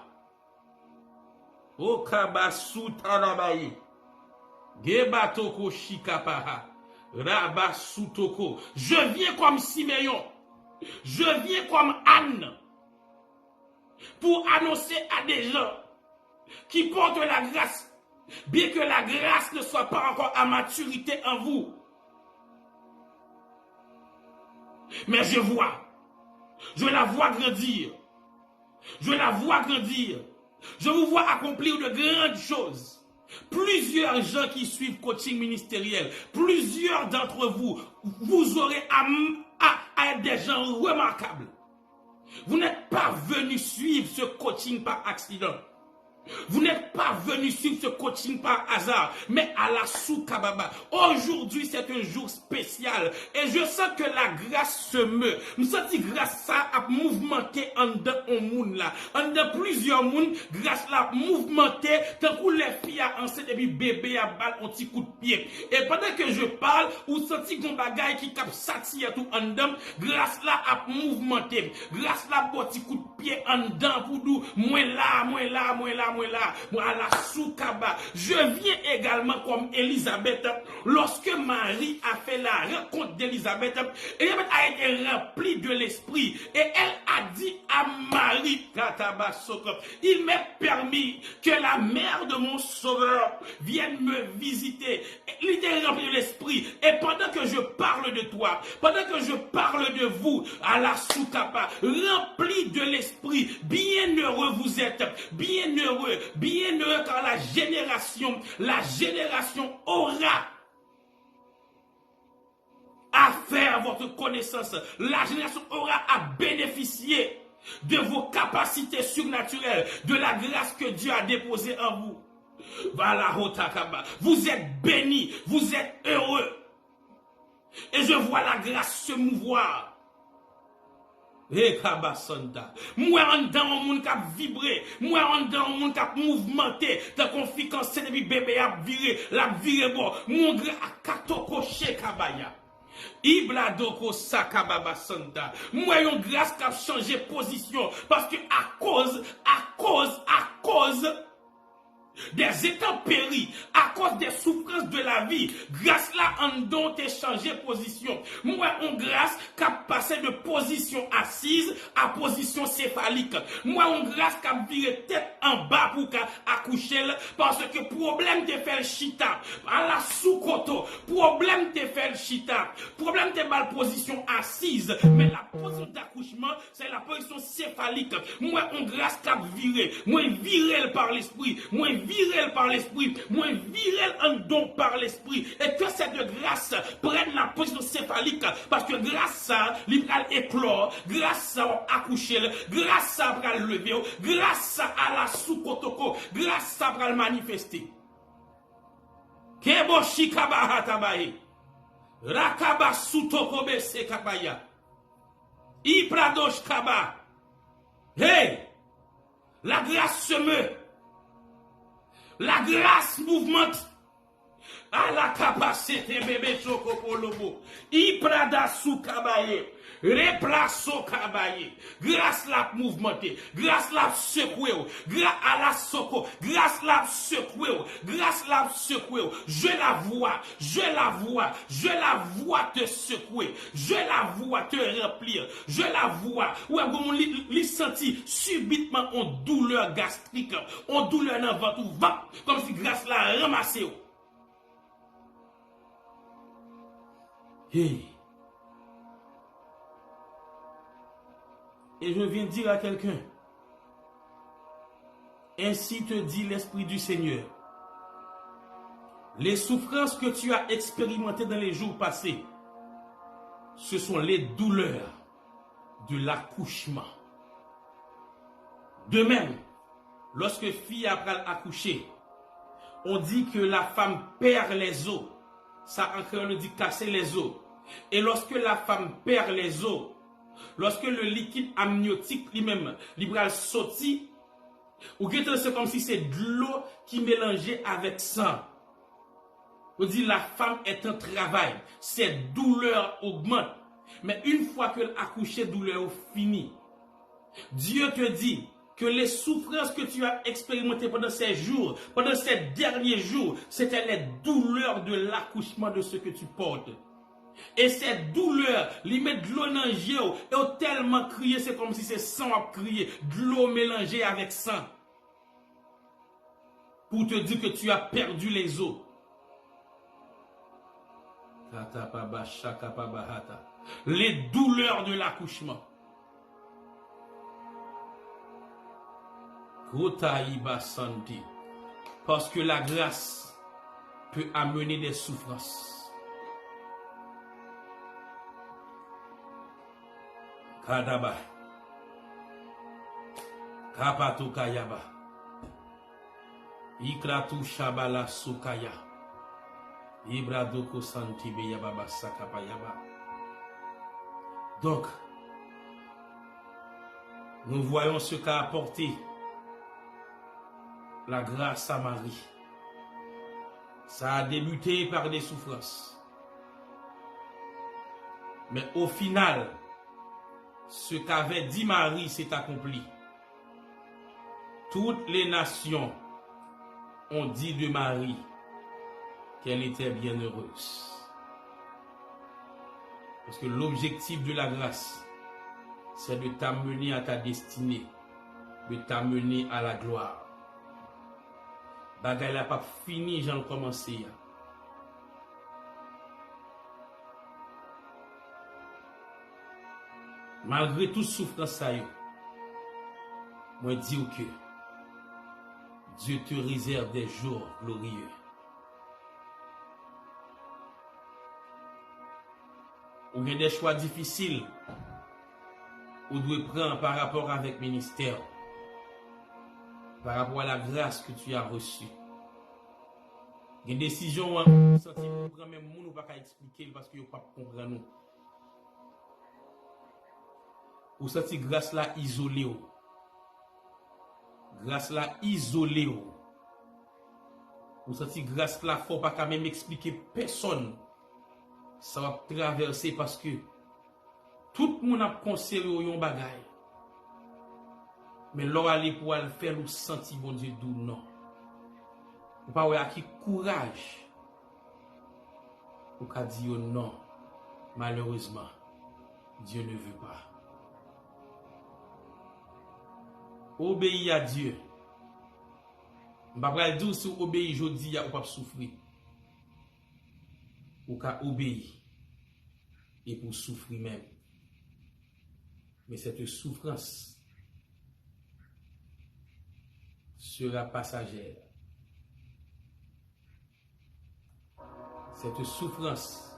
Okabasu tanabayi. Gebatoko shikapaha. Rabasutoko. Je viens comme Siméon. Je viens comme Anne. Pour annoncer à des gens qui portent la grâce, bien que la grâce ne soit pas encore à maturité en vous. Mais je la vois grandir. Je la vois grandir. Je vous vois accomplir de grandes choses. Plusieurs gens qui suivent coaching ministériel, plusieurs d'entre vous, vous aurez à être des gens remarquables. Vous n'êtes pas venus suivre ce coaching par accident. Vous n'êtes pas venus suivre ce coaching par hasard, mais à la soukababa. Aujourd'hui, c'est un jour spécial et je sens que la grâce se meut. Je sens que grâce ça a mouvementé en dedans un monde là. En dedans plusieurs mondes, grâce là mouvementé, tant que les filles a enceinte et puis bébé a balle un petit coup de pied. Et pendant que je parle, vous sentez qu'on bagaille qui cap s'attire tout en dedans, grâce là a mouvementé. Grâce là un petit coup de pied en dedans pour nous, moi à la soukaba. Je viens également comme Élisabeth. Lorsque Marie a fait la rencontre d'Élisabeth, Élisabeth a été remplie de l'esprit et elle a dit à Marie, il m'est permis que la mère de mon sauveur vienne me visiter. Il était rempli de l'esprit et pendant que je parle de toi, pendant que je parle de vous, à la soukaba, rempli de l'esprit, bienheureux vous êtes, bienheureux car la génération aura à faire votre connaissance. La génération aura à bénéficier de vos capacités surnaturelles, de la grâce que Dieu a déposée en vous. Voilà, vous êtes bénis, vous êtes heureux. Et je vois la grâce se mouvoir. Eh, kabasanta. Moi, en dedans, on moun kap vibré. Moi, en dedans, on moun kap mouvementé. Tant qu'on fit quand c'est depuis bébé a viré. La viré bon. Mon gré a katoko che kabaya. Ibladoko sakababa santa. Moi, yon grâce kap changé position. Parce que à cause des intempéries, à cause des souffrances de la vie, grâce là, en don t'es changé position. Moi, on grâce qu'a passé de position assise à position céphalique. Moi, on grâce qu'a viré tête en bas pour qu'a accoucher parce que problème te fait le chita. À la sous-koto, problème te fait le chita. Problème te mal position assise, mais la position d'accouchement, c'est la position céphalique. Moi, on grâce qu'a viré. Moi, viré par l'esprit. Moi, viré par l'esprit, moi viré en don par l'esprit, et que cette grâce prenne la position céphalique, parce que grâce à l'ibral éclore, grâce à accoucher, grâce à le lever, grâce à la sous-kotoko, grâce à le manifester. Kebo shikaba hatabaye, rakaba sutokobe sekabaya, ipradosh kaba. Hey, la grâce se meut. La grâce mouvmente à la capacité bébé chokopolobo. Iprada sou kabaye. Replaço kabaye. Grâce la mouvementé. Grâce la secoué. Grâce à la soko. Grâce la secoué. Grâce la secoué. Je la vois. Je la vois. Je la vois te secouer. Je la vois te remplir. Je la vois. Ouais, vous li senti subitement en douleur gastrique. En douleur dans le ventre. Comme si grâce la ramassé. Hey. Et je viens dire à quelqu'un, ainsi te dit l'Esprit du Seigneur, les souffrances que tu as expérimentées dans les jours passés, ce sont les douleurs de l'accouchement. De même, lorsque fille après accoucher, on dit que la femme perd les os. Ça encore on dit casser les os. Et lorsque la femme perd les os, lorsque le liquide amniotique lui-même, libéral sorti, ou c'est comme si c'est de l'eau qui mélangeait avec sang. On dit la femme est en travail, ses douleurs augmentent. Mais une fois que l'accoucher douleur fini, Dieu te dit que les souffrances que tu as expérimentées pendant ces jours, pendant ces derniers jours, c'était les douleurs de l'accouchement de ce que tu portes. Et ces douleurs, ils mettent de l'eau dans les yeux, et ont tellement crié, c'est comme si c'est sang à crier, de l'eau mélangée avec sang. Pour te dire que tu as perdu les os. Les douleurs de l'accouchement. Parce que la grâce peut amener des souffrances. Kadaba. Kapato kayaba. Ikratu shabala sukaya. Ibradoko santibe yababa sakapayaba. Donc, nous voyons ce qu'a apporté la grâce à Marie. Ça a débuté par des souffrances. Mais au final, ce qu'avait dit Marie s'est accompli. Toutes les nations ont dit de Marie qu'elle était bienheureuse. Parce que l'objectif de la grâce, c'est de t'amener à ta destinée, de t'amener à la gloire. Bagay la pas fini, j'en commencé. Malgré toute souffrance, moi dis que Dieu te réserve des jours glorieux. Ou bien des choix difficiles ou doit prendre par rapport avec le ministère, par rapport à la grâce que tu as reçue. Il y a des décisions où senti nous prend même nous pas expliquer parce que pas comprendre nous. Ou senti grâce là isolé. Grâce là isolé. Ou senti grâce là, faut pas quand même expliquer personne. Ça va traverser parce que tout le monde a conservé yon bagay. Mais l'on aller pour le faire, nous sentir bon Dieu d'où non. Ou pas ouais qui courage. Ou qu'a dit non. Malheureusement, Dieu ne veut pas. Obéis à Dieu. Je ne vais pas dire si vous obéissez aujourd'hui, vous ne pas souffrir. Ou qu'à obéir. Et pour souffrir même. Mais cette souffrance sera passagère. Cette souffrance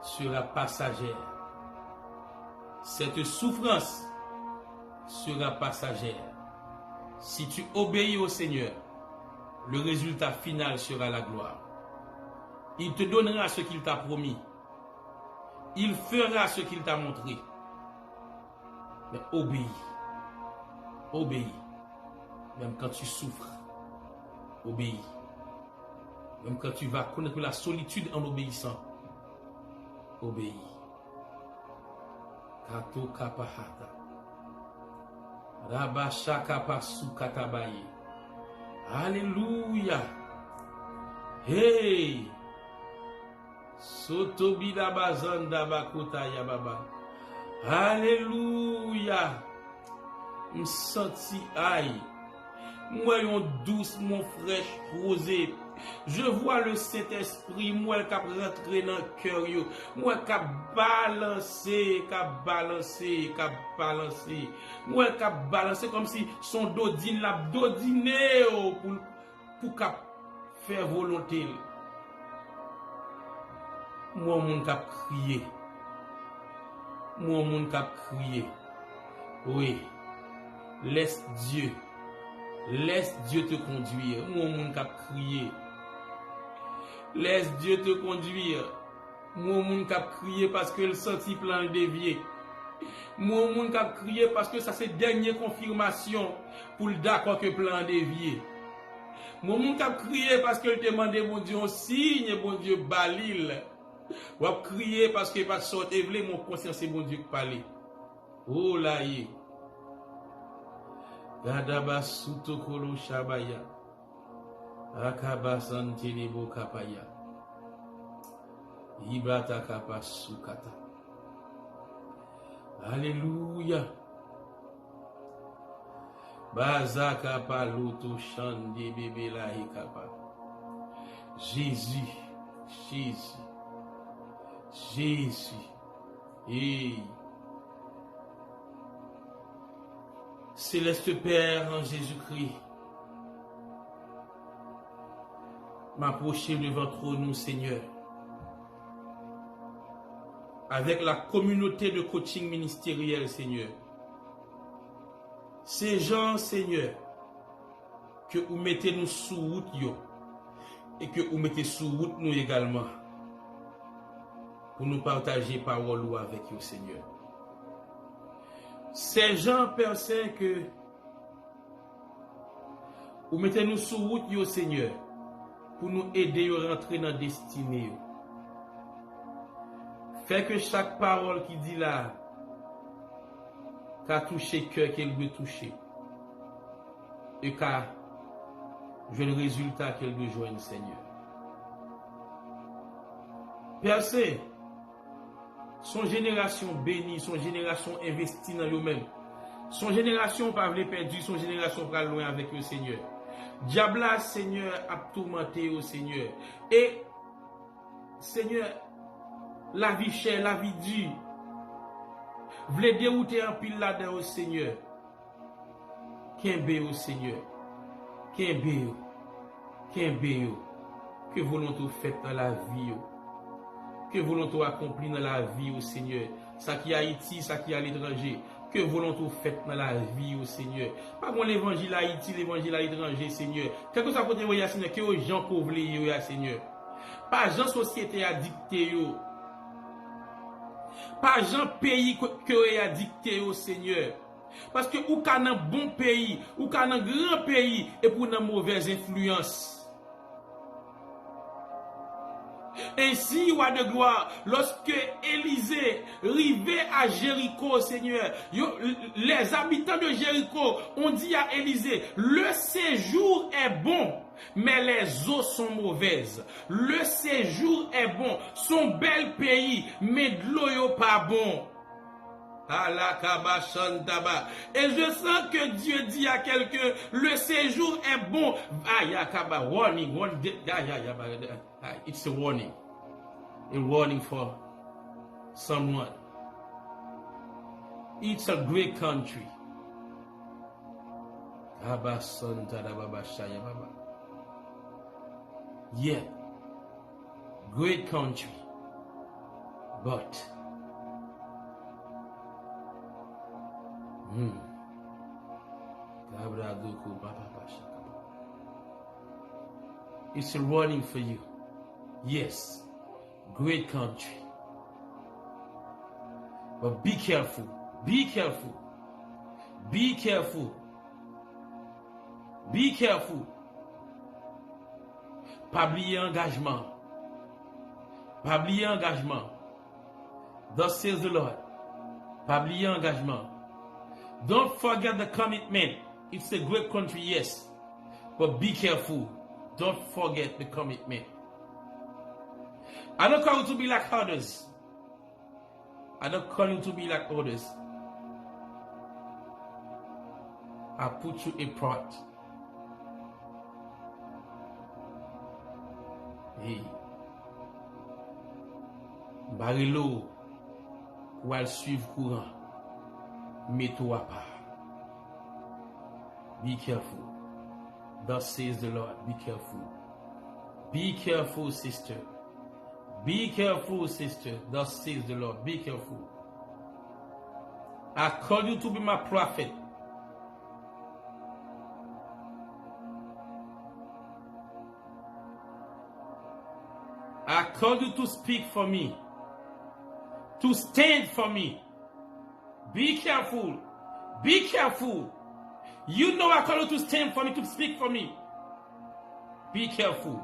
sera passagère. Cette souffrance sera passagère. Si tu obéis au Seigneur, le résultat final sera la gloire. Il te donnera ce qu'il t'a promis. Il fera ce qu'il t'a montré. Mais obéis. Obéis. Même quand tu souffres. Obéis. Même quand tu vas connaître la solitude en obéissant. Obéis. Kato kapahata. Rabashaka pasu katabaye. Alléluia. Hey. Sotobida bazanda bakota ya baba. Alléluia. M'senti aïe. Moi yon douce, mon fraîche rosé. Je vois le Saint-Esprit, moi qui rentré dans le cœur, moi qui balancé, moi qui balancé comme si son dodine l'a dodiné pour faire volonté. Moi, mon cap crié. Moi, mon cap crié. Oui, laisse Dieu te conduire. Moi, mon cap crié. Laisse Dieu te conduire. Moi, mon cap crié parce que le senti plan dévié. Moi, mon cap crié parce que ça c'est dernière confirmation pour le d'accord que plan dévié. Moi, mon cap crié parce que le demandé mon Dieu un signe, bon Dieu balil. Ou a crié parce que pas sortir mon conscience c'est bon Dieu qui parle. Oh là y. Gadaba sutokolo shabaya. Akaba santelebo kapaya. Ibrata kapa sukata. Alléluia. Bazaka paluto shandi bébé la hikapa. Jésus. Et Céleste Père en Jésus-Christ, m'approcher devant nous, Seigneur, avec la communauté de coaching ministériel, Seigneur. Ces gens, Seigneur, que vous mettez nous sous route, et que vous mettez sous route nous également, pour nous partager parole ou avec vous, Seigneur. Ces gens, Père Saint, que vous mettez nous sous route, yo, Seigneur, pour nous aider à rentrer dans la destinée. Fait que chaque parole qui dit là, qu'a touché cœur qu'elle veut toucher, et qu'a joué le résultat qu'elle veut joindre, Seigneur. Père Saint, son génération bénie, son génération investie dans eux-mêmes. Son génération pas vle perdu, son génération pas loin avec le Seigneur. Diabla, Seigneur, a tourmenté au Seigneur. Et, Seigneur, la vie chère, la vie dure, vle dérouter en pile là-dedans au Seigneur. Qu'un au Seigneur. Qu'un que volonté faite dans la vie. Que volonté accomplie dans la vie au Seigneur. Ça qui est Haïti, ça qui est à l'étranger. Que volonté faite dans la vie au Seigneur. Pas bon l'évangile Haïti, l'évangile à l'étranger, Seigneur. Quelque chose à côté de Seigneur, que aux gens pauvres, Seigneur. Pas gens société à dicter, pas un pays que a dicté au Seigneur. Parce que ou qu'un bon pays, ou qu'un grand pays, et pour une mauvaise influence. Ainsi, roi de gloire, lorsque Élisée arrivait à Jéricho, Seigneur, les habitants de Jéricho ont dit à Élisée, le séjour est bon, mais les eaux sont mauvaises. Le séjour est bon, son bel pays, mais de l'eau n'est pas bon. Et je sens que Dieu dit à quelqu'un, le séjour est bon. Warning, it's a warning. A warning for someone. It's a great country. Yeah, great country, but it's a warning for you. Yes, great country. But be careful. Be careful. Be careful. Be careful. Pas oublier engagement. Pas oublier engagement. Thus says the Lord. Pas oublier engagement. Don't forget the commitment. It's a great country, yes. But be careful. Don't forget the commitment. I don't call you to be like others. I don't call you to be like others. I put you apart. Hey. Barilo, pour aller suivre courant. Mets-toi à part. Be careful. Thus says the Lord. Be careful. Be careful, sister. Be careful, sister. Thus says the Lord. Be careful. I call you to be my prophet. I call you to speak for me. To stand for me. Be careful. Be careful. You know I call you to stand for me, to speak for me. Be careful.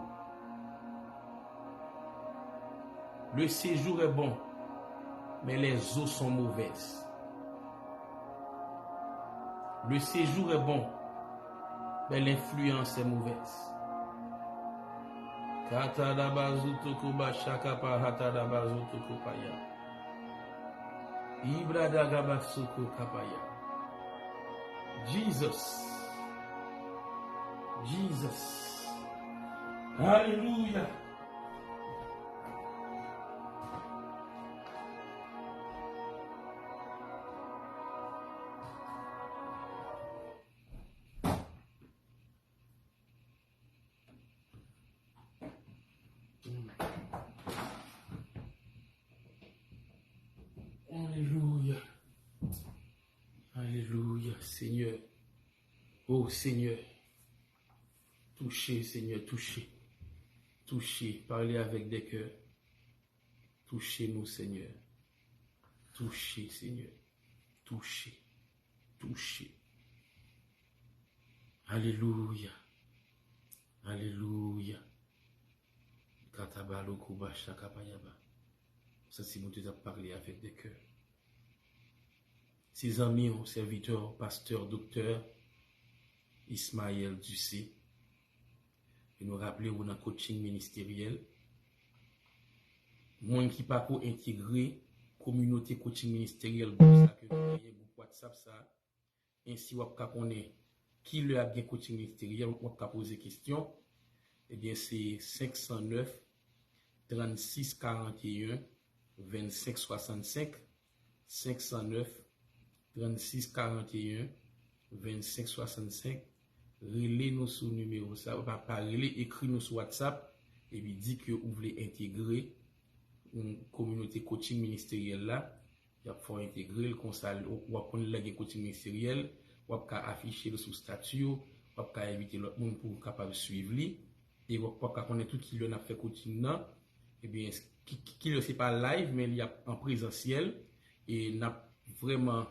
Le séjour est bon, mais les eaux sont mauvaises. Le séjour est bon, mais l'influence est mauvaise. Jesus. Jesus. Hallelujah. Alléluia. Alléluia, Seigneur. Oh Seigneur. Touchez, Seigneur, touchez. Touchez, parlez avec des cœurs. Touchez-nous, Seigneur. Touchez, Seigneur. Touchez. Touchez. Alléluia. Alléluia. Katabalo Kubasha Kapayaba. Ça, c'est nous qui avons parlé avec des cœurs. Ses amis, serviteurs, pasteurs, docteurs, Ismaël Ducé, et nous rappeler où dans le coaching ministériel, moi qui pas pour intégrer communauté coaching ministériel, groupe ça que vous voyez, groupe WhatsApp ça, ainsi vous pouvez connaître qui le a bien coaching ministériel, vous pouvez poser question, eh bien c'est 509 36 41 25 65 509 36 41 25 65. Relez-nous sur le numéro ça, pas relais, écris-nous sur WhatsApp et puis dit que vous voulez intégrer une communauté coaching ministériel là. Il faut intégrer le conseil, ou prendre le coaching ministériel, ou afficher le sous statut, ou inviter l'autre monde pour capable suivre lui et ou connaître tout qui le a fait coaching là. Et bien qui le c'est pas live mais il y a en présentiel et n'a vraiment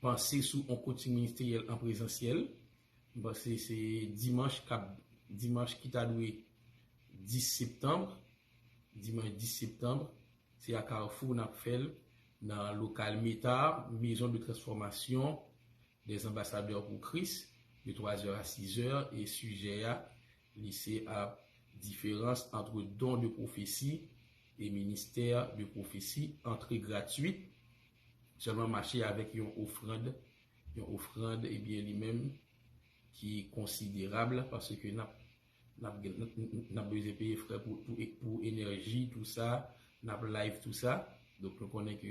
pensé sous un coaching ministériel en présentiel. Parce que c'est dimanche qui t'a doué 10 septembre. Dimanche 10 septembre, c'est à Carrefour, n'a fait dans le local Métard, maison de transformation des ambassadeurs pour Christ, de 3h à 6h, et sujet à lycée à différence entre dons de prophétie et ministère de prophétie, entrée gratuite, seulement marcher avec une offrande et bien lui-même qui est considérable parce que n'a besoin de payer frais pour énergie, tout ça, n'a live, tout ça. Donc, on connaît que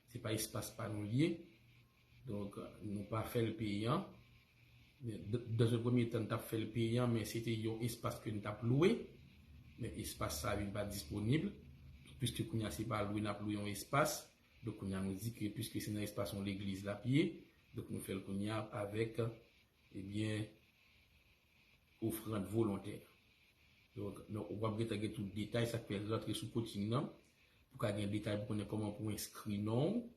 c'est pas espace pas nous lié. Donc, nous pas fait le payant. Dans un premier temps, nous avons fait le payant, mais c'était un espace que nous avons loué. Mais l'espace, ça n'est pas disponible. Puisque nous n'avons pas loué, nous avons loué un espace. Donc, on nous dit que puisque c'est un espace, on l'église la pied. Donc, nous faisons le avec, eh bien, offrande volontaire. Donc, on va regarder tout le détail, ça peut rentrer sous coaching, non? Pour qu'on ait un détail, pour connaître comment on inscrit, non?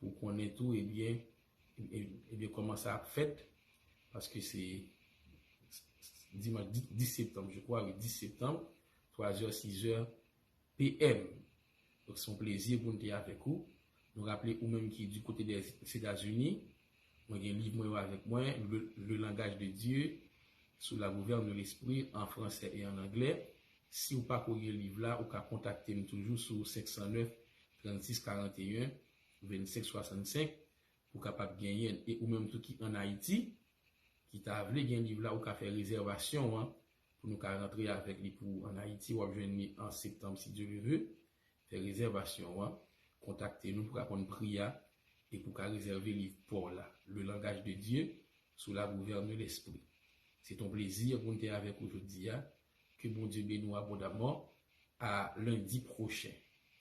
Pour qu'on ait tout, eh bien, comment ça a fait. Parce que c'est dimanche 10 septembre, je crois, le 10 septembre, 3h, 6h, PM. Donc, c'est un plaisir pour nous être avec vous. Nous rappeler ou même qui est du côté des États-Unis. Moi, j'ai un livre avec moi, le langage de Dieu, sous la gouverne de l'esprit, en français et en anglais. Si vous pas connaissez le livre là, vous pouvez contacter toujours sur 509 36 41 25 65 pour capable gagner et ou même tout qui en Haïti qui t'a voulu gagner livre là ou qu'a fait réservation hein, pour nous rentrer avec lui pour en Haïti ou venir en septembre si Dieu le veut. Faire réservation hein, contactez-nous pour qu'on prie et pour qu'on réserver livre pour là, le langage de Dieu sous la gouverne de l'esprit. C'est un plaisir pour nous être avec aujourd'hui. Que bon Dieu bénisse abondamment. À lundi prochain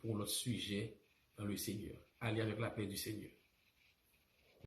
pour notre sujet dans le Seigneur. Allez avec la paix du Seigneur.